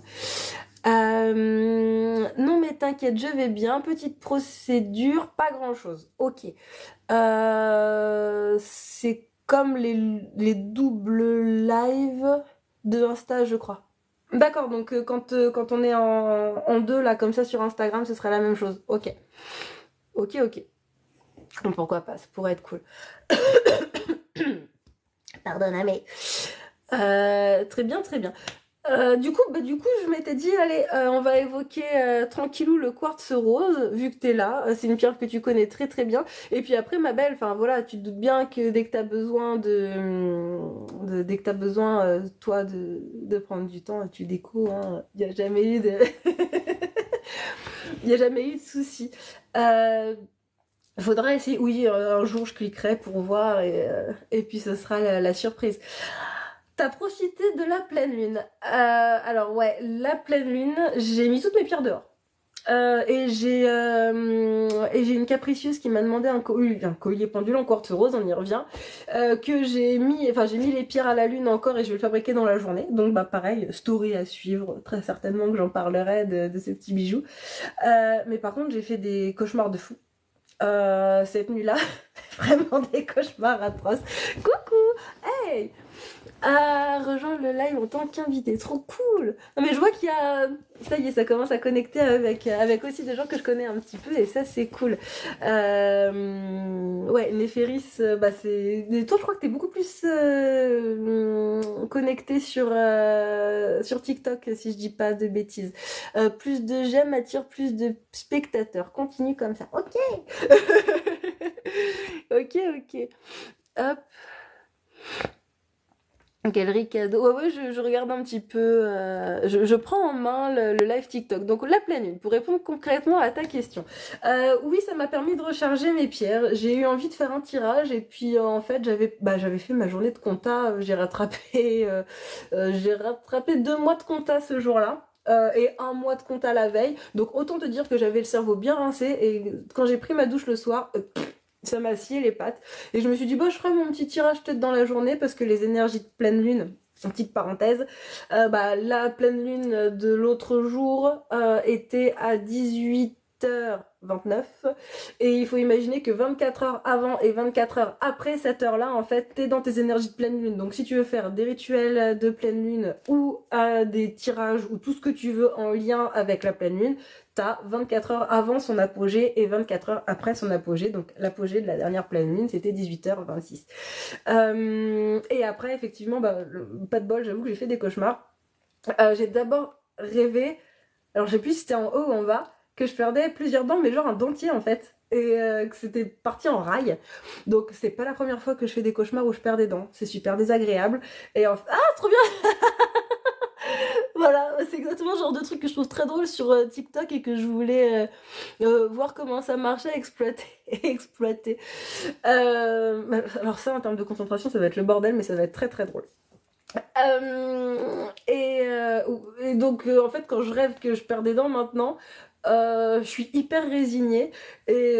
Non mais t'inquiète, je vais bien. Petite procédure, pas grand chose. Ok. C'est comme les doubles live de Insta, je crois. D'accord, donc quand on est en deux là comme ça sur Instagram, ce serait la même chose. Ok. Ok, ok. Bon, pourquoi pas, ça pourrait être cool. Pardonne, mais... très bien, très bien. Du coup, je m'étais dit, allez, on va évoquer tranquillou le quartz rose, vu que t'es là. C'est une pierre que tu connais très très bien. Et puis après, ma belle, enfin voilà, tu te doutes bien que dès que t'as besoin dès que t'as besoin, toi, de prendre du temps, tu découvres. Hein. Il n'y a jamais eu de, il y a jamais eu de souci. Faudra essayer. Oui, un jour je cliquerai pour voir et puis ce sera la surprise. T'as profité de la pleine lune. Alors ouais, la pleine lune, j'ai mis toutes mes pierres dehors. Et j'ai une capricieuse qui m'a demandé un collier pendule en quartz rose, on y revient, que j'ai mis les pierres à la lune encore et je vais le fabriquer dans la journée. Donc bah pareil, story à suivre, très certainement que j'en parlerai de ce petit bijou. Mais par contre j'ai fait des cauchemars de fou. Cette nuit-là, vraiment des cauchemars atroces. Coucou, hey, rejoindre le live en tant qu'invité, trop cool. Non mais je vois qu'il y a, ça y est, ça commence à connecter avec aussi des gens que je connais un petit peu et ça c'est cool. Ouais, ouais, Néféris, bah c'est... Toi, je crois que t'es beaucoup plus connecté sur TikTok, si je dis pas de bêtises. Plus de j'aime attire plus de spectateurs. Continue comme ça. Ok. Ok, ok. Hop. Galerie cadeau. Ouais, ouais, je regarde un petit peu. Je prends en main le live TikTok. Donc, la pleine lune, pour répondre concrètement à ta question. Oui, ça m'a permis de recharger mes pierres. J'ai eu envie de faire un tirage et puis en fait, j'avais fait ma journée de compta. J'ai rattrapé 2 mois de compta ce jour-là. Et 1 mois de compta la veille. Donc, autant te dire que j'avais le cerveau bien rincé. Et quand j'ai pris ma douche le soir, ça m'a scié les pattes. Et je me suis dit, bah, je ferai mon petit tirage peut-être dans la journée parce que les énergies de pleine lune, en petite parenthèse, bah, la pleine lune de l'autre jour était à 18h29 et il faut imaginer que 24 heures avant et 24 heures après cette heure-là, en fait, t'es dans tes énergies de pleine lune. Donc si tu veux faire des rituels de pleine lune ou des tirages ou tout ce que tu veux en lien avec la pleine lune, t'as 24 heures avant son apogée et 24 heures après son apogée. Donc l'apogée de la dernière pleine lune, c'était 18h26. Et après, effectivement, bah, pas de bol, j'avoue que j'ai fait des cauchemars. J'ai d'abord rêvé, alors je sais plus si c'était en haut ou en bas, que je perdais plusieurs dents, mais genre un dentier en fait. Et que c'était parti en rail. Donc c'est pas la première fois que je fais des cauchemars où je perds des dents. C'est super désagréable. Et ah, trop bien. Voilà, c'est exactement le genre de truc que je trouve très drôle sur TikTok et que je voulais voir comment ça marchait, exploiter. Exploiter. Alors ça, en termes de concentration, ça va être le bordel, mais ça va être très très drôle. Et donc, en fait, quand je rêve que je perds des dents maintenant, je suis hyper résignée et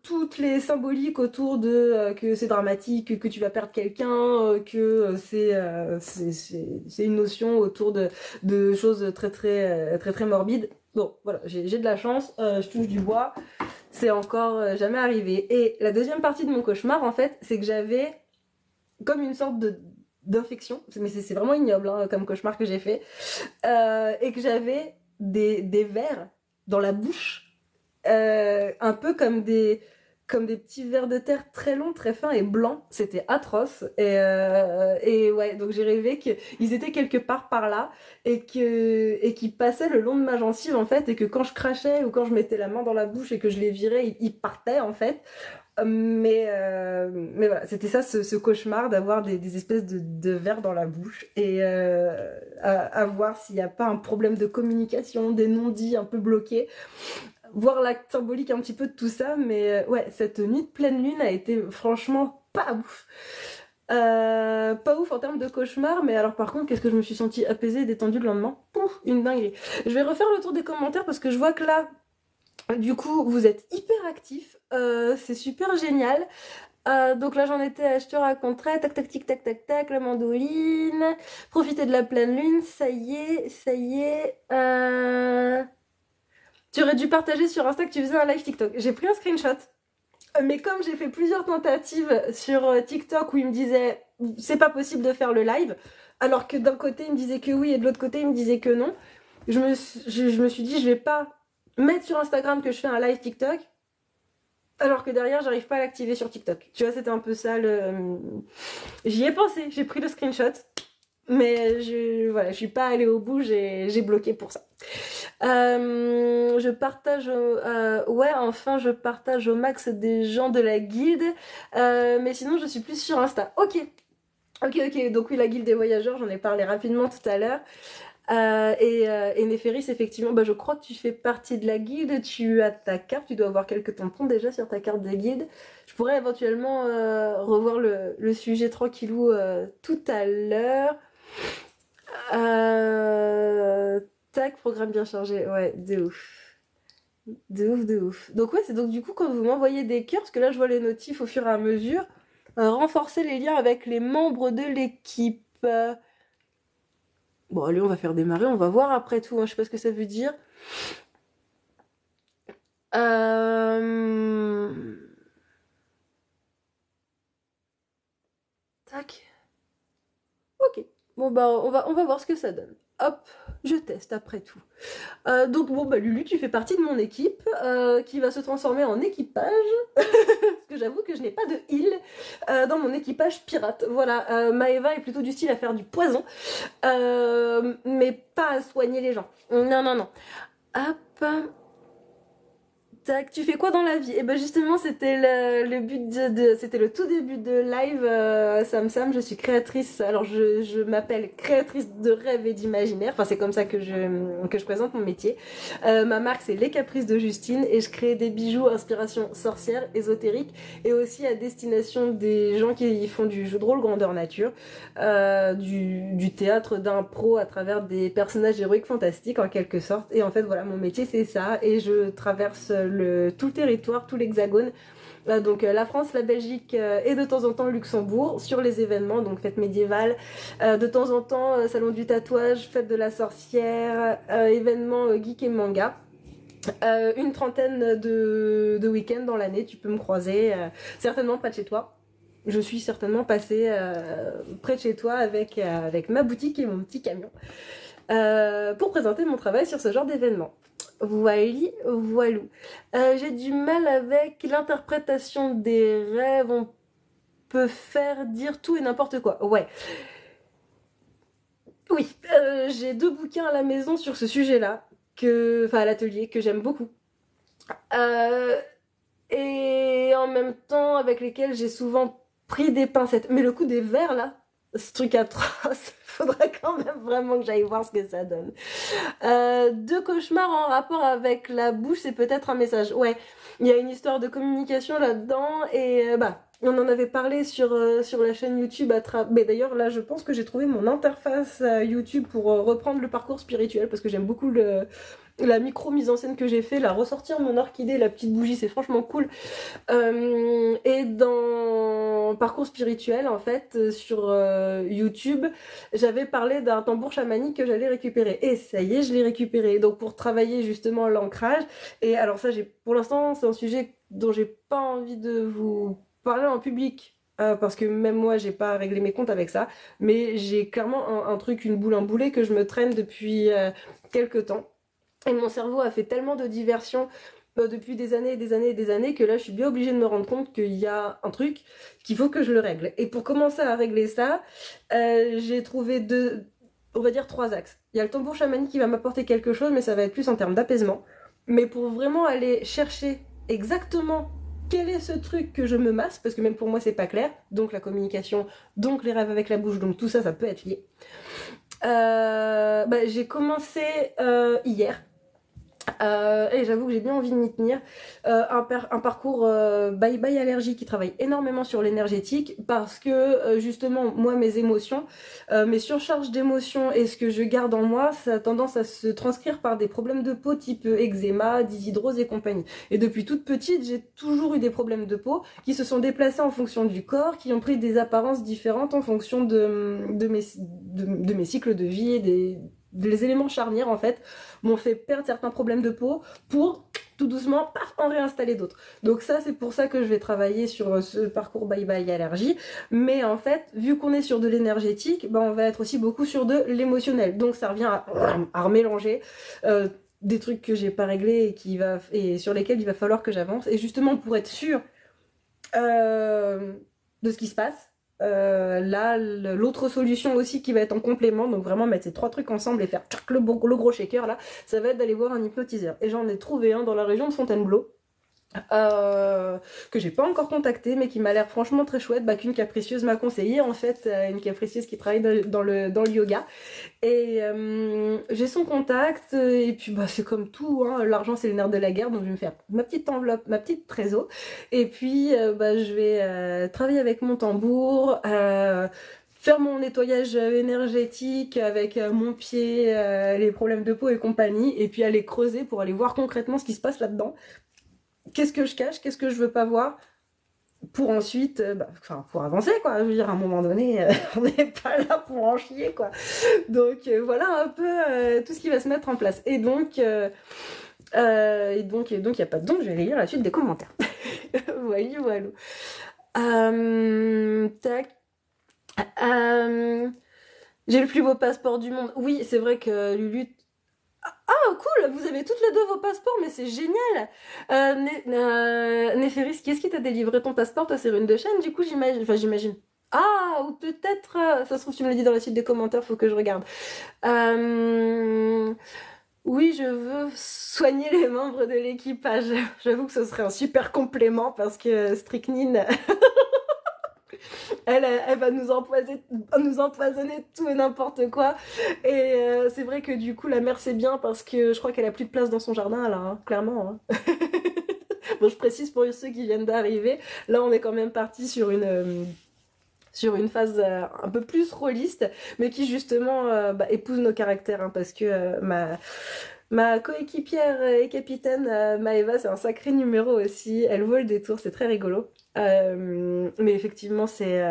toutes les symboliques autour de que c'est dramatique, que tu vas perdre quelqu'un, que c'est une notion autour de choses très très très très morbides. Bon, voilà, j'ai de la chance, je touche du bois, c'est encore jamais arrivé. Et la deuxième partie de mon cauchemar, en fait, c'est que j'avais comme une sorte de d'infection, mais c'est vraiment ignoble hein, comme cauchemar que j'ai fait, et que j'avais des vers dans la bouche, un peu comme des petits vers de terre très longs, très fins et blancs. C'était atroce. Et ouais, donc j'ai rêvé qu'ils étaient quelque part par là et qu'ils passaient le long de ma gencive en fait, et que quand je crachais ou quand je mettais la main dans la bouche et que je les virais, ils partaient en fait. Mais voilà, c'était ça, ce cauchemar d'avoir des espèces de vers dans la bouche et à voir s'il n'y a pas un problème de communication, des non-dits un peu bloqués, voir la symbolique un petit peu de tout ça. Mais ouais, cette nuit de pleine lune a été franchement pas ouf. Pas ouf en termes de cauchemar, mais alors par contre, qu'est-ce que je me suis sentie apaisée et détendue le lendemain? Pouf, une dinguerie. Je vais refaire le tour des commentaires parce que je vois que là, du coup, vous êtes hyper actifs, c'est super génial. Donc là, j'en étais à je te raconterai, tac tac tic tac tac tac, la mandoline, profiter de la pleine lune, ça y est, ça y est. Tu aurais dû partager sur Insta que tu faisais un live TikTok. J'ai pris un screenshot, mais comme j'ai fait plusieurs tentatives sur TikTok où il me disait c'est pas possible de faire le live, alors que d'un côté il me disait que oui et de l'autre côté il me disait que non, je me suis dit je vais pas mettre sur Instagram que je fais un live TikTok alors que derrière j'arrive pas à l'activer sur TikTok. Tu vois, c'était un peu ça le... J'y ai pensé, j'ai pris le screenshot, mais voilà, je suis pas allée au bout, j'ai bloqué pour ça. Je partage, ouais, enfin je partage au max des gens de la guilde, mais sinon je suis plus sur Insta. Ok, ok, ok, donc oui, la guilde des voyageurs, j'en ai parlé rapidement tout à l'heure. Et Néféris, effectivement, bah, je crois que tu fais partie de la guilde, tu as ta carte, tu dois avoir quelques tampons déjà sur ta carte de guilde. Je pourrais éventuellement revoir le sujet tranquillou tout à l'heure. Tac, programme bien chargé, ouais, de ouf. De ouf, de ouf. Donc ouais, c'est donc du coup quand vous m'envoyez des cœurs, parce que là je vois les notifs au fur et à mesure, renforcer les liens avec les membres de l'équipe. Bon, allez, on va faire démarrer, on va voir après tout, hein, je sais pas ce que ça veut dire. Euh... Tac. Ok. Bon, bah, on va voir ce que ça donne. Hop, je teste après tout. Donc, bon, bah, Lulu, tu fais partie de mon équipe qui va se transformer en équipage. Parce que j'avoue que je n'ai pas de heal dans mon équipage pirate. Voilà, Maeva est plutôt du style à faire du poison, mais pas à soigner les gens. Non, non, non. Hop. Tac, tu fais quoi dans la vie? Et ben justement, c'était le but c'était le tout début de live. Sam Sam, je suis créatrice. Alors je m'appelle créatrice de rêves et d'imaginaire. Enfin, c'est comme ça que je présente mon métier. Ma marque, c'est Les Caprices de Justine et je crée des bijoux inspiration sorcière, ésotérique et aussi à destination des gens qui font du jeu de rôle grandeur nature, du théâtre d'impro à travers des personnages héroïques fantastiques en quelque sorte. Et en fait, voilà, mon métier, c'est ça. Et je traverse tout le territoire, tout l'hexagone. Donc la France, la Belgique et de temps en temps le Luxembourg sur les événements, donc fête médiévale, de temps en temps salon du tatouage, fête de la sorcière, événements geek et manga. Une trentaine de week-ends dans l'année, tu peux me croiser, certainement près de chez toi. Je suis certainement passée près de chez toi avec ma boutique et mon petit camion pour présenter mon travail sur ce genre d'événement. Voili, voilou. J'ai du mal avec l'interprétation des rêves. On peut faire dire tout et n'importe quoi. Ouais. Oui, j'ai 2 bouquins à la maison sur ce sujet-là, enfin à l'atelier, que j'aime beaucoup. Euh, et en même temps avec lesquels j'ai souvent pris des pincettes. Mais le coup des vers là, ce truc atroce, faudrait quand même vraiment que j'aille voir ce que ça donne. 2 cauchemars en rapport avec la bouche, c'est peut-être un message. Ouais, il y a une histoire de communication là-dedans et on en avait parlé sur la chaîne YouTube mais d'ailleurs là je pense que j'ai trouvé mon interface YouTube pour reprendre le parcours spirituel parce que j'aime beaucoup la micro mise en scène que j'ai fait, la ressortir mon orchidée, la petite bougie, c'est franchement cool. Et dans parcours spirituel, en fait, sur YouTube, j'avais parlé d'un tambour chamanique que j'allais récupérer. Et ça y est, je l'ai récupéré. Donc pour travailler justement l'ancrage. Et alors ça, pour l'instant, c'est un sujet dont j'ai pas envie de vous parler en public. Parce que même moi j'ai pas réglé mes comptes avec ça, mais j'ai clairement un truc, une boule, un boulet que je me traîne depuis quelques temps. Et mon cerveau a fait tellement de diversions depuis des années et des années et des années que là je suis bien obligée de me rendre compte qu'il y a un truc qu'il faut que je le règle. Et pour commencer à régler ça, j'ai trouvé on va dire 3 axes. Il y a le tambour chamanique qui va m'apporter quelque chose, mais ça va être plus en termes d'apaisement. Mais pour vraiment aller chercher exactement quel est ce truc que je me masse, parce que même pour moi c'est pas clair, donc la communication, donc les rêves avec la bouche, donc tout ça, ça peut être lié. J'ai commencé hier. Et j'avoue que j'ai bien envie de m'y tenir. Un parcours Bye Bye Allergie qui travaille énormément sur l'énergétique parce que justement moi mes émotions, mes surcharges d'émotions et ce que je garde en moi, ça a tendance à se transcrire par des problèmes de peau type eczéma, dishydrose et compagnie. Et depuis toute petite, j'ai toujours eu des problèmes de peau qui se sont déplacés en fonction du corps, qui ont pris des apparences différentes en fonction de mes cycles de vie et des éléments charnières en fait m'ont fait perdre certains problèmes de peau pour tout doucement paf, en réinstaller d'autres. Donc ça c'est pour ça que je vais travailler sur ce parcours Bye Bye Allergie, mais en fait vu qu'on est sur de l'énergétique, on va être aussi beaucoup sur de l'émotionnel, donc ça revient à remélanger des trucs que j'ai pas réglés et sur lesquels il va falloir que j'avance, et justement pour être sûre de ce qui se passe. Là, l'autre solution aussi qui va être en complément, donc vraiment mettre ces 3 trucs ensemble et faire le gros shaker là, ça va être d'aller voir un hypnotiseur. Et j'en ai trouvé un dans la région de Fontainebleau. Que j'ai pas encore contacté mais qui m'a l'air franchement très chouette, qu'une capricieuse m'a conseillé en fait, une capricieuse qui travaille dans le yoga, et j'ai son contact, et puis c'est comme tout, hein, l'argent c'est le nerf de la guerre, donc je vais me faire ma petite enveloppe, ma petite trésor, et puis je vais travailler avec mon tambour, faire mon nettoyage énergétique avec mon pied, les problèmes de peau et compagnie, et puis aller creuser pour aller voir concrètement ce qui se passe là-dedans. Qu'est-ce que je cache, qu'est-ce que je veux pas voir, pour ensuite, pour avancer quoi. Je veux dire, à un moment donné, on n'est pas là pour en chier quoi. Donc voilà un peu tout ce qui va se mettre en place. Et donc, il n'y a pas de donc, je vais lire la suite des commentaires. Voilà, voilà. Tac. J'ai le plus beau passeport du monde. Oui, c'est vrai que Lulu Oh cool, vous avez toutes les deux vos passeports, mais c'est génial. Néféris, qui est-ce qui t'a délivré ton passeport? Toi, c'est Rune de Chaîne, du coup, j'imagine. Enfin, j'imagine. Ah, ou peut-être. Ça se trouve, tu me l'as dit dans la suite des commentaires, faut que je regarde. Euh, Oui, je veux soigner les membres de l'équipage. J'avoue que ce serait un super complément parce que Strychnine, elle va nous empoisonner tout et n'importe quoi. Et c'est vrai que du coup, la mère, c'est bien parce que je crois qu'elle a plus de place dans son jardin, là, hein, clairement. Hein. Bon, je précise pour ceux qui viennent d'arriver, là, on est quand même parti sur une phase un peu plus rôliste, mais qui justement épouse nos caractères, hein, parce que ma coéquipière et capitaine Maëva, c'est un sacré numéro aussi. Elle vaut le détour, c'est très rigolo. Mais effectivement, c'est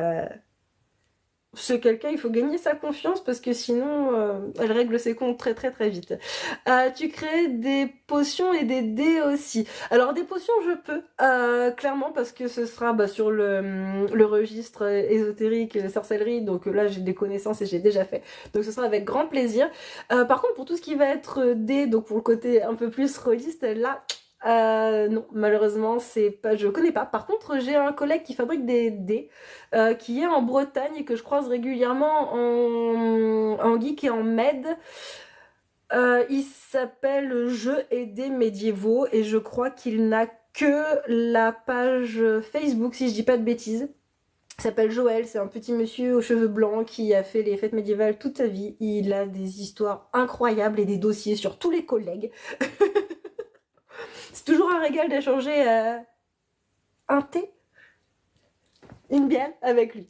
quelqu'un, il faut gagner sa confiance parce que sinon, elle règle ses comptes très très très vite. Tu crées des potions et des dés aussi. Alors des potions, je peux, clairement, parce que ce sera sur le registre ésotérique, sorcellerie, donc là j'ai des connaissances et j'ai déjà fait. Donc ce sera avec grand plaisir. Par contre, pour tout ce qui va être dés, donc pour le côté un peu plus rôliste, là... non, malheureusement, c'est pas, je connais pas. Par contre, j'ai un collègue qui fabrique des dés qui est en Bretagne et que je croise régulièrement en geek et en med. Il s'appelle Jeux et dés médiévaux et je crois qu'il n'a que la page Facebook, si je dis pas de bêtises. Il s'appelle Joël, c'est un petit monsieur aux cheveux blancs qui a fait les fêtes médiévales toute sa vie. Il a des histoires incroyables et des dossiers sur tous les collègues. C'est toujours un régal d'échanger un thé, une bière avec lui.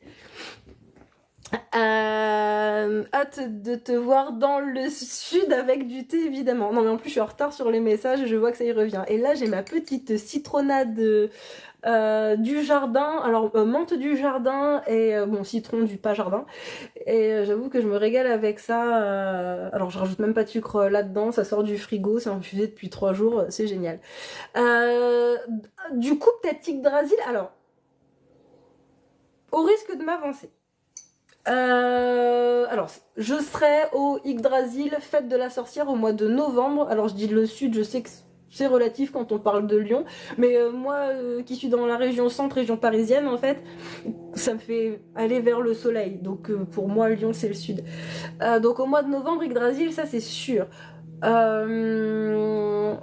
Hâte de te voir dans le sud avec du thé, évidemment. Non, mais en plus, je suis en retard sur les messages et je vois que ça y revient. Et là, j'ai ma petite citronnade du jardin. Alors, menthe du jardin et bon, citron du pas jardin. Et j'avoue que je me régale avec ça. Alors, je rajoute même pas de sucre là-dedans. Ça sort du frigo, c'est infusé depuis 3 jours. C'est génial. Euh, du coup, peut-être Yggdrasil. Alors, au risque de m'avancer. Alors, je serai au Yggdrasil, fête de la sorcière, au mois de novembre. Alors, je dis le sud, je sais que c'est relatif quand on parle de Lyon, mais moi qui suis dans la région centre, région parisienne, en fait, ça me fait aller vers le soleil. Donc, pour moi, Lyon, c'est le sud. Donc, au mois de novembre, Yggdrasil, ça c'est sûr. Le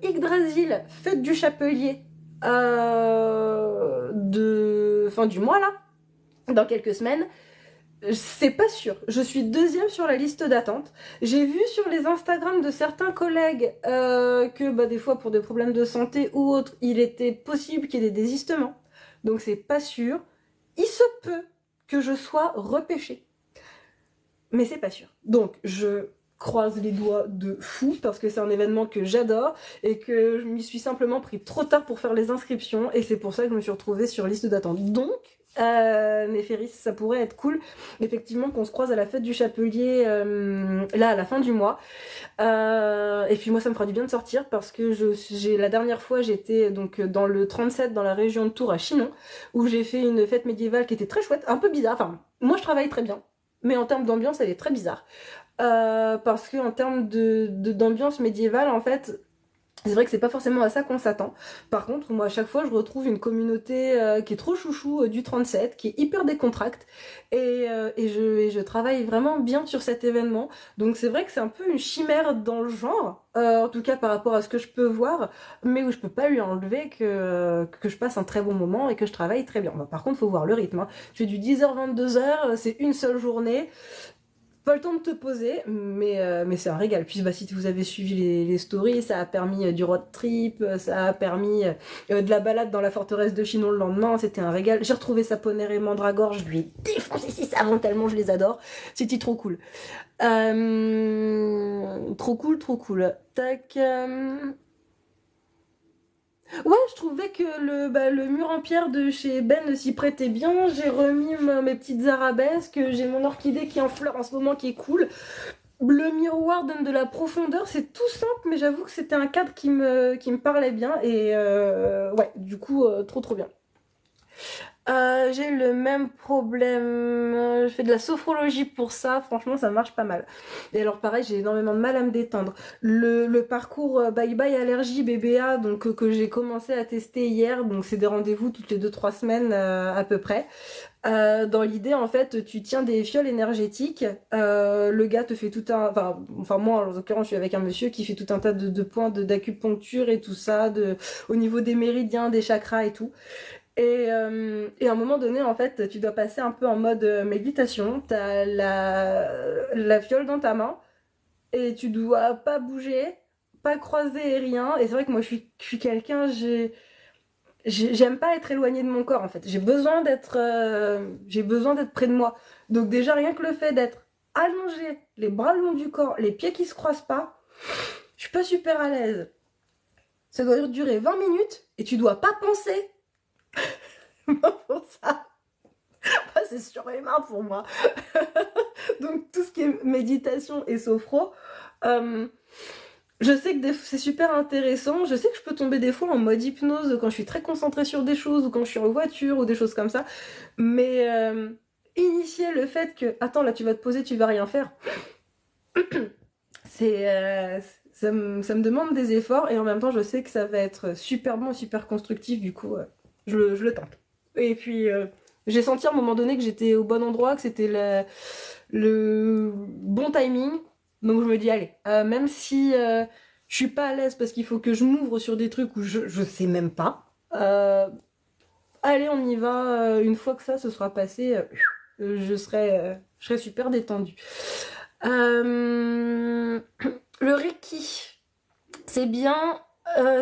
Yggdrasil, fête du Chapelier, de fin du mois là, dans quelques semaines. C'est pas sûr. Je suis deuxième sur la liste d'attente. J'ai vu sur les Instagram de certains collègues que des fois pour des problèmes de santé ou autres, il était possible qu'il y ait des désistements. Donc c'est pas sûr. Il se peut que je sois repêchée. Mais c'est pas sûr. Donc je croise les doigts de fou parce que c'est un événement que j'adore et que je m'y suis simplement pris trop tard pour faire les inscriptions et c'est pour ça que je me suis retrouvée sur liste d'attente. Donc Néféris, ça pourrait être cool effectivement qu'on se croise à la fête du Chapelier là à la fin du mois et puis moi ça me fera du bien de sortir parce que j'ai la dernière fois j'étais donc dans le 37 dans la région de Tours à Chinon où j'ai fait une fête médiévale qui était très chouette, un peu bizarre, enfin moi je travaille très bien mais en termes d'ambiance elle est très bizarre parce que en termes d'ambiance médiévale en fait c'est vrai que c'est pas forcément à ça qu'on s'attend. Par contre, moi, à chaque fois, je retrouve une communauté qui est trop chouchou du 37, qui est hyper décontracte. Et je travaille vraiment bien sur cet événement. Donc c'est vrai que c'est un peu une chimère dans le genre, en tout cas par rapport à ce que je peux voir, mais où je peux pas lui enlever que je passe un très bon moment et que je travaille très bien. Bah, par contre, faut voir le rythme. Hein. Je fais du 10h-22h, c'est une seule journée. Pas le temps de te poser, mais c'est un régal. Puis si vous avez suivi les stories, ça a permis du road trip, ça a permis de la balade dans la forteresse de Chinon le lendemain, c'était un régal. J'ai retrouvé Saponaire et Mandragore, je lui ai défoncé ses savants tellement je les adore. C'était trop cool. Trop cool, trop cool. Tac. Ouais, je trouvais que le mur en pierre de chez Ben s'y prêtait bien. J'ai remis mes petites arabesques. J'ai mon orchidée qui est en fleurs en ce moment qui est cool. Le miroir donne de la profondeur. C'est tout simple, mais j'avoue que c'était un cadre qui me parlait bien. Et ouais, du coup, trop trop bien. J'ai le même problème. Je fais de la sophrologie pour ça. Franchement, ça marche pas mal. Et alors, pareil, j'ai énormément de mal à me détendre. Le parcours Bye Bye Allergie BBA, donc que j'ai commencé à tester hier. Donc, c'est des rendez-vous toutes les 2-3 semaines à peu près. Dans l'idée, en fait, tu tiens des fioles énergétiques. Le gars te fait tout un, enfin moi, en l'occurrence, je suis avec un monsieur qui fait tout un tas de points d'acupuncture et tout ça, au niveau des méridiens, des chakras et tout. Et à un moment donné, en fait, tu dois passer un peu en mode méditation. T'as la fiole dans ta main et tu dois pas bouger, pas croiser rien. Et c'est vrai que moi, je suis quelqu'un, j'aime pas être éloignée de mon corps, en fait. J'ai besoin d'être près de moi. Donc déjà, rien que le fait d'être allongé, les bras le long du corps, les pieds qui se croisent pas, je suis pas super à l'aise. Ça doit durer 20 minutes et tu dois pas penser pour ça. C'est surhumain pour moi. Donc tout ce qui est méditation et sophro, je sais que c'est super intéressant. Je sais que je peux tomber des fois en mode hypnose quand je suis très concentrée sur des choses ou quand je suis en voiture ou des choses comme ça. Mais initier le fait que, attends, là tu vas te poser, tu vas rien faire, c'est ça me demande des efforts et en même temps je sais que ça va être super bon, super constructif. Du coup, je le tente. Et puis j'ai senti à un moment donné que j'étais au bon endroit, que c'était le bon timing. Donc je me dis, allez, même si je suis pas à l'aise parce qu'il faut que je m'ouvre sur des trucs où je sais même pas, allez, on y va. Une fois que ça se sera passé, je serai super détendue. Le Reiki, c'est bien,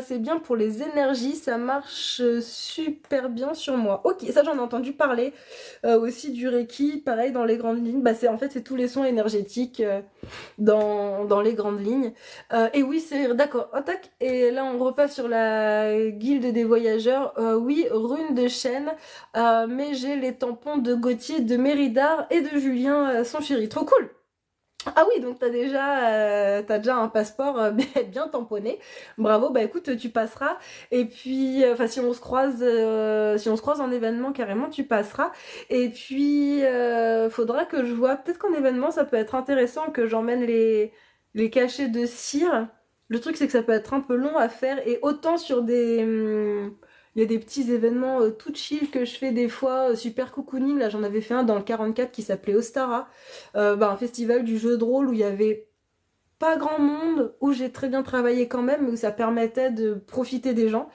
c'est bien pour les énergies, ça marche super bien sur moi. Ok, ça j'en ai entendu parler aussi du Reiki, pareil dans les grandes lignes. Bah c'est tous les sons énergétiques dans les grandes lignes. Et oui, c'est d'accord. Oh, tac. Et là on repasse sur la guilde des voyageurs. Oui, rune de chêne, mais j'ai les tampons de Gauthier, de Mérida et de Julien, son chéri. Trop cool. Ah oui, donc t'as déjà un passeport bien tamponné. Bravo, bah écoute, tu passeras. Et puis, enfin, si on se croise en événement, carrément, tu passeras. Et puis, faudra que je vois, peut-être qu'en événement, ça peut être intéressant que j'emmène les cachets de cire. Le truc, c'est que ça peut être un peu long à faire. Et autant sur il y a des petits événements tout chill que je fais des fois, super cocooning. Là, j'en avais fait un dans le 44 qui s'appelait Ostara. Un festival du jeu de rôle où il y avait pas grand monde, où j'ai très bien travaillé quand même, mais où ça permettait de profiter des gens.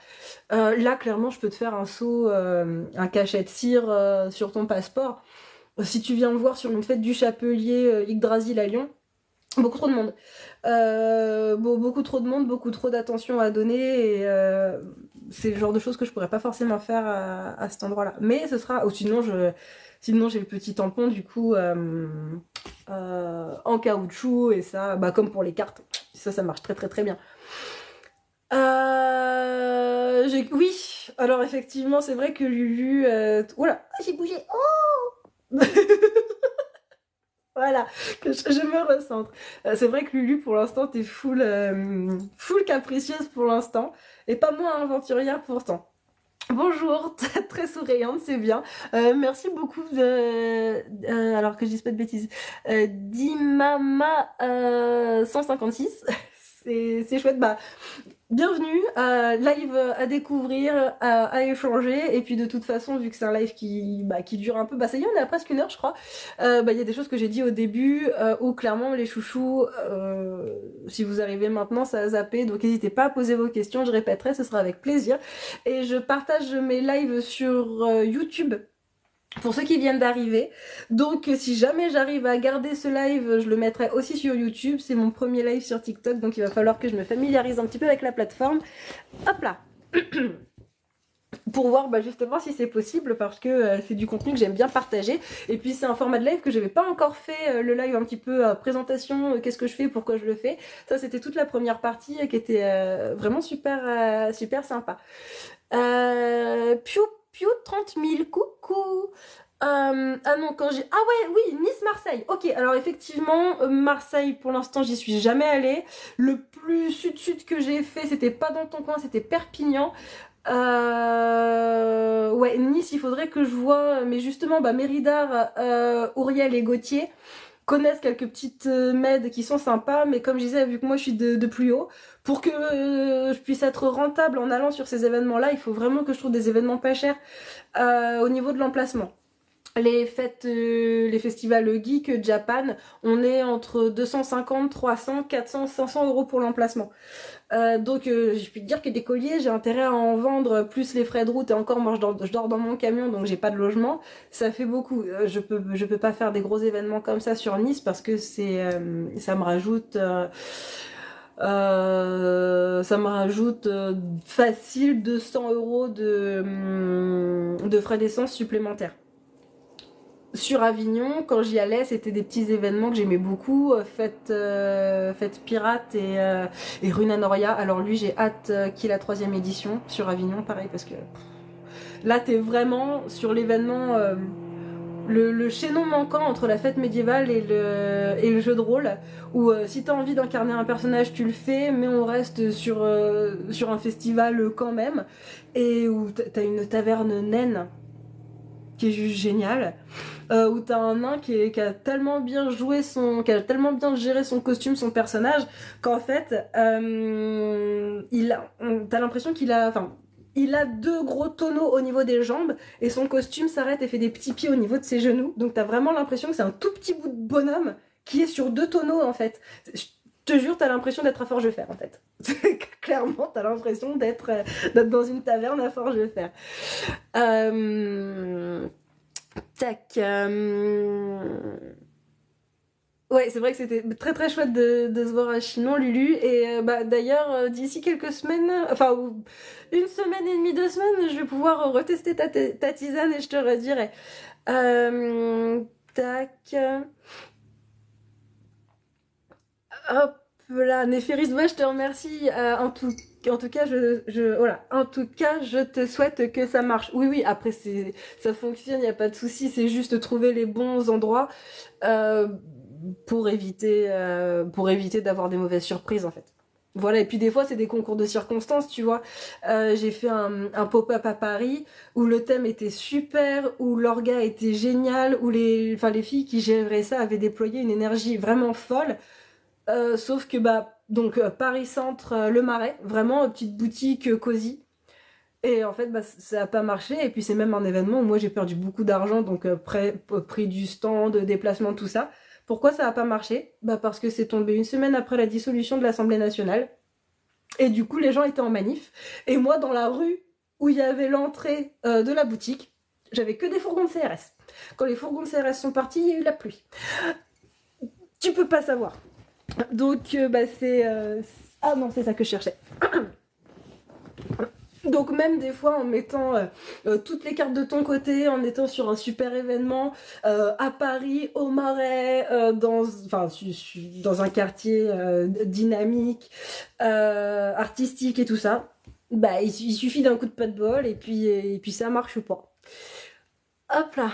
Là, clairement, je peux te faire un saut, un cachet de cire sur ton passeport. Si tu viens me voir sur une fête du Chapelier Yggdrasil à Lyon, beaucoup trop de monde. Beaucoup trop de monde, beaucoup trop d'attention à donner, et c'est le genre de choses que je pourrais pas forcément faire à cet endroit-là. Mais ce sera, ou sinon j'ai le petit tampon du coup en caoutchouc, et ça, bah comme pour les cartes, ça marche très très très bien. Oui, alors effectivement, c'est vrai que Lulu, oula, j'ai bougé, oh. Voilà, que je me recentre. C'est vrai que Lulu, pour l'instant, t'es full capricieuse pour l'instant, et pas moins aventurière pourtant. Bonjour, très souriante, c'est bien. Merci beaucoup alors que je dise pas de bêtises. Dimama 156, c'est chouette. Bah, bienvenue, live à découvrir, à échanger. Et puis de toute façon, vu que c'est un live qui dure un peu, bah ça y est, on est à presque une heure, je crois. Il y a des choses que j'ai dit au début où clairement les chouchous, si vous arrivez maintenant, ça a zappé. Donc n'hésitez pas à poser vos questions, je répéterai, ce sera avec plaisir. Et je partage mes lives sur YouTube pour ceux qui viennent d'arriver. Donc si jamais j'arrive à garder ce live, je le mettrai aussi sur YouTube. C'est mon premier live sur TikTok, donc il va falloir que je me familiarise un petit peu avec la plateforme. Hop là. Pour voir justement si c'est possible, parce que c'est du contenu que j'aime bien partager. Et puis c'est un format de live que j'avais pas encore fait, le live un petit peu présentation, qu'est-ce que je fais, pourquoi je le fais. Ça c'était toute la première partie qui était vraiment super super sympa. Piou piou 30 000, coucou. Ah non, ah ouais, oui, Nice-Marseille. Ok, alors effectivement, Marseille, pour l'instant, j'y suis jamais allée. Le plus sud-sud que j'ai fait, c'était pas dans ton coin, c'était Perpignan. Ouais, Nice, il faudrait que je vois, mais justement, bah, Mérida, Auriel et Gauthier connaissent quelques petites mèdes qui sont sympas, mais comme je disais, vu que moi je suis de plus haut, pour que je puisse être rentable en allant sur ces événements-là, il faut vraiment que je trouve des événements pas chers au niveau de l'emplacement. Les fêtes, les festivals geek Japan, on est entre 250, 300, 400, 500 euros pour l'emplacement. Donc je peux te dire que des colliers, j'ai intérêt à en vendre, plus les frais de route, et encore moi je dors dans mon camion donc j'ai pas de logement, ça fait beaucoup. Je peux pas faire des gros événements comme ça sur Nice parce que ça me rajoute facile 200 euros de frais d'essence supplémentaires. Sur Avignon, quand j'y allais, c'était des petits événements que j'aimais beaucoup, fête pirate et Runa Noria. Alors lui, j'ai hâte qu'il y ait la 3e édition sur Avignon, pareil, parce que là, t'es vraiment sur l'événement, le chaînon manquant entre la fête médiévale et le jeu de rôle, où si t'as envie d'incarner un personnage, tu le fais, mais on reste sur un festival quand même, et où t'as une taverne naine qui est juste géniale, où t'as un nain qui a tellement bien qui a tellement bien géré son costume, son personnage, qu'en fait, t'as l'impression il a deux gros tonneaux au niveau des jambes et son costume s'arrête et fait des petits pieds au niveau de ses genoux. Donc t'as vraiment l'impression que c'est un tout petit bout de bonhomme qui est sur deux tonneaux en fait. Je te jure, t'as l'impression d'être à Forgefer en fait. Clairement, t'as l'impression d'être dans une taverne à Forgefer. Euh, Tac. Ouais, c'est vrai que c'était très très chouette de se voir à Chinon, Lulu. Et bah, d'ailleurs, d'ici quelques semaines, enfin, une semaine et demie, 2 semaines, je vais pouvoir retester ta tisane et je te redirai. Tac. Hop là, Néphéris, ouais, je te remercie. En tout cas, voilà. En tout cas, je te souhaite que ça marche. Oui, oui, après, ça fonctionne, il n'y a pas de souci. C'est juste trouver les bons endroits euh, pour éviter d'avoir des mauvaises surprises, en fait. Voilà, et puis des fois, c'est des concours de circonstances, tu vois. J'ai fait un pop-up à Paris où le thème était super, où l'orga était génial, où les filles qui géraient ça avaient déployé une énergie vraiment folle. Sauf que bah donc Paris Centre, Le Marais, vraiment petite boutique cosy. Et en fait bah ça a pas marché et puis c'est même un événement où moi j'ai perdu beaucoup d'argent donc prix du stand, déplacement, tout ça. Pourquoi ça a pas marché? Bah parce que c'est tombé une semaine après la dissolution de l'Assemblée nationale et du coup les gens étaient en manif et moi dans la rue où il y avait l'entrée de la boutique, j'avais que des fourgons de CRS. Quand les fourgons de CRS sont partis, il y a eu la pluie. Tu peux pas savoir. Donc, bah, ah non, c'est ça que je cherchais. Donc même des fois en mettant toutes les cartes de ton côté, en étant sur un super événement à Paris, au Marais, dans un quartier dynamique, artistique et tout ça, bah il suffit d'un coup de pas de bol et puis ça marche pas. Hop là.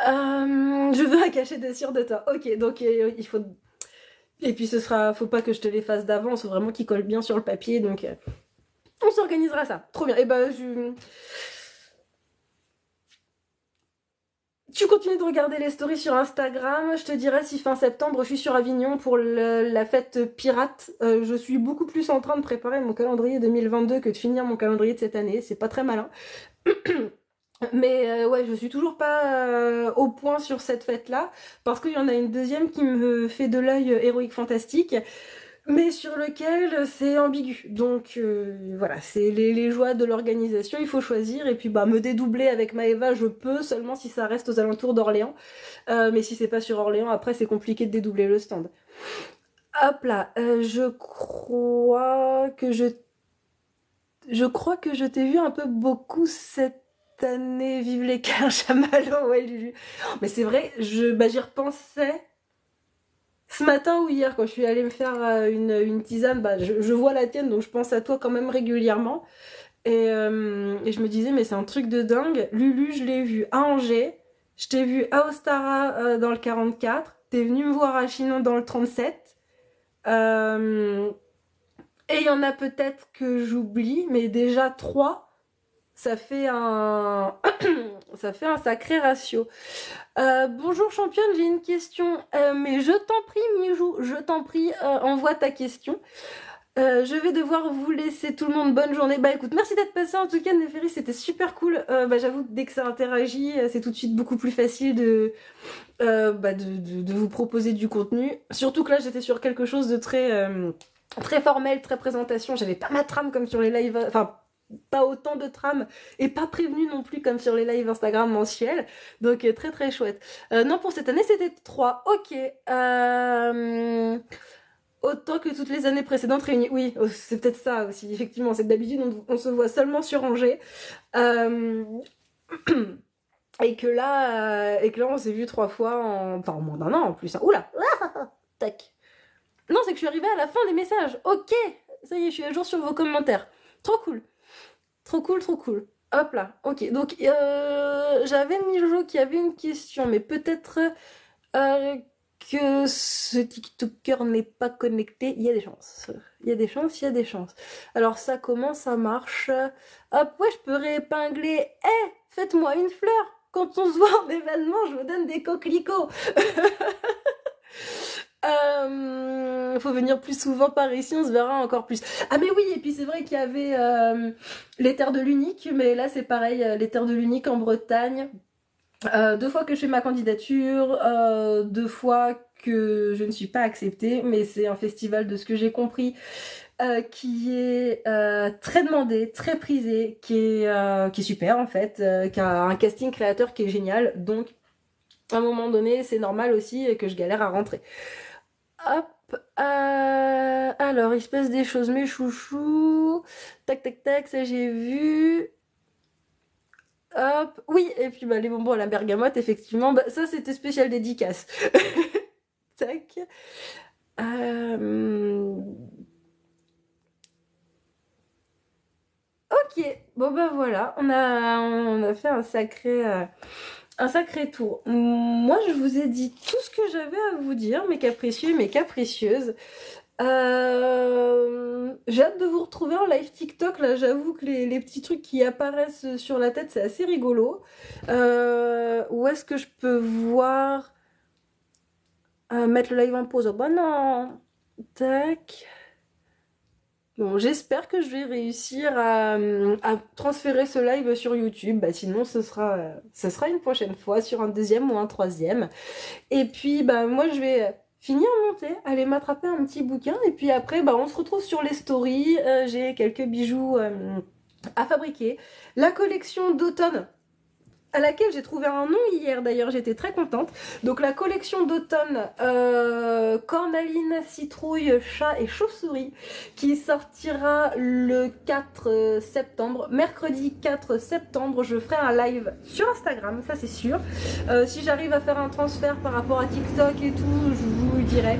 Je veux un cachet de cire de toi. Ok, donc il faut. Et puis faut pas que je te les fasse d'avance, faut vraiment qu'ils collent bien sur le papier, donc on s'organisera ça. Trop bien. Et ben tu continues de regarder les stories sur Instagram. Je te dirai si fin septembre je suis sur Avignon pour la fête pirate. Je suis beaucoup plus en train de préparer mon calendrier 2022 que de finir mon calendrier de cette année. C'est pas très malin. Mais ouais, je suis toujours pas au point sur cette fête-là parce qu'il y en a une deuxième qui me fait de l'œil héroïque fantastique, mais sur lequel c'est ambigu. Donc voilà, c'est les joies de l'organisation, il faut choisir. Et puis bah me dédoubler avec Maëva, je peux seulement si ça reste aux alentours d'Orléans. Mais si c'est pas sur Orléans, après c'est compliqué de dédoubler le stand. Hop là, je crois que je t'ai vu un peu beaucoup cette année. Vive l'écart, Chamallow, ouais Lulu. Mais c'est vrai, j'y repensais ce matin ou hier quand je suis allée me faire une tisane. Bah, je vois la tienne, donc je pense à toi quand même régulièrement. Et je me disais, mais c'est un truc de dingue. Lulu, je l'ai vu à Angers, je t'ai vu à Ostara dans le 44, t'es venu me voir à Chinon dans le 37. Euh, et il y en a peut-être que j'oublie, mais déjà trois. ça fait un ça fait un sacré ratio. Bonjour championne, j'ai une question. Mais je t'en prie, Mijou, je t'en prie, envoie ta question. Je vais devoir vous laisser tout le monde. Bonne journée. Bah écoute, merci d'être passé en tout cas, Néféris, c'était super cool. Bah j'avoue que dès que ça interagit, c'est tout de suite beaucoup plus facile de vous proposer du contenu. Surtout que là, j'étais sur quelque chose de très formel, très présentation. J'avais pas ma trame comme sur les lives, enfin pas autant de trame et pas prévenu non plus comme sur les lives Instagram mensuels. Donc très très chouette. Non, pour cette année, c'était 3. Ok. Autant que toutes les années précédentes réunies. Oui, c'est peut-être ça aussi, effectivement. C'est que d'habitude, on se voit seulement sur Angers. Euh... et que là, on s'est vu 3 fois enfin, en moins d'un an en plus. Hein. Oula. Tac. Non, c'est que je suis arrivée à la fin des messages. Ok. Ça y est, je suis à jour sur vos commentaires. Trop cool. Trop cool, trop cool. Hop là. Ok. Donc, j'avais Mijo qui avait une question, mais peut-être que ce TikToker n'est pas connecté. Il y a des chances. Il y a des chances, il y a des chances. Alors ça, comment ça marche? Hop, ouais, je peux réépingler. Eh, faites-moi une fleur. Quand on se voit en événement, je vous donne des coquelicots. Faut venir plus souvent par ici, on se verra encore plus. Ah mais oui, et puis c'est vrai qu'il y avait les terres de l'unique, mais là c'est pareil, les terres de l'unique en Bretagne. 2 fois que je fais ma candidature, 2 fois que je ne suis pas acceptée, mais c'est un festival de ce que j'ai compris qui est très demandé, très prisé, qui est super en fait, qui a un casting créateur qui est génial, donc à un moment donné c'est normal aussi que je galère à rentrer. Hop, alors il se passe des choses, mes chouchous, tac tac tac, ça j'ai vu. Hop, oui, et puis bah, les bonbons à la bergamote, effectivement, bah, ça c'était spécial dédicace. Tac. Ok, bon bah voilà, on a fait un sacré tour. Moi je vous ai dit tout ce que j'avais à vous dire, mes capricieux, mes capricieuses. J'ai hâte de vous retrouver en live TikTok. Là, j'avoue que les petits trucs qui apparaissent sur la tête, c'est assez rigolo. Où est-ce que je peux voir mettre le live en pause? Oh, bah non. Tac. Bon, j'espère que je vais réussir à transférer ce live sur YouTube. Bah, sinon, ce sera une prochaine fois sur un deuxième ou un troisième. Et puis, bah, moi, je vais finir monter, aller m'attraper un petit bouquin. Et puis après, bah, on se retrouve sur les stories. J'ai quelques bijoux à fabriquer. La collection d'automne, à laquelle j'ai trouvé un nom hier d'ailleurs, j'étais très contente. Donc la collection d'automne cornaline, citrouille, chat et chauve-souris qui sortira le 4 septembre. Mercredi 4 septembre, je ferai un live sur Instagram, ça c'est sûr. Si j'arrive à faire un transfert par rapport à TikTok et tout, je vous le dirai.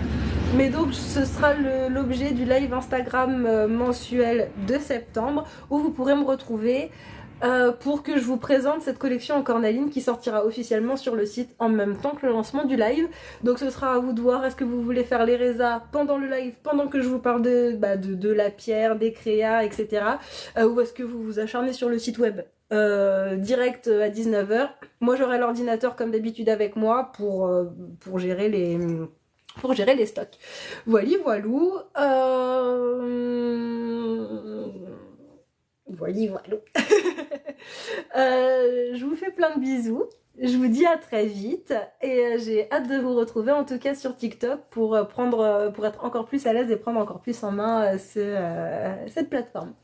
Mais donc ce sera l'objet du live Instagram mensuel de septembre où vous pourrez me retrouver pour que je vous présente cette collection en cornaline qui sortira officiellement sur le site en même temps que le lancement du live. Donc ce sera à vous de voir, est-ce que vous voulez faire les résas pendant le live, pendant que je vous parle de la pierre, des créas, etc. Ou est-ce que vous vous acharnez sur le site web direct à 19h. Moi j'aurai l'ordinateur comme d'habitude avec moi pour gérer les stocks. Voilà, voilou. Voilà, voilou. Je vous fais plein de bisous. Je vous dis à très vite et j'ai hâte de vous retrouver en tout cas sur TikTok pour être encore plus à l'aise et prendre encore plus en main cette plateforme.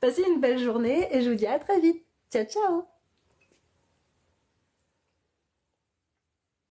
Passez une belle journée et je vous dis à très vite. Ciao ciao.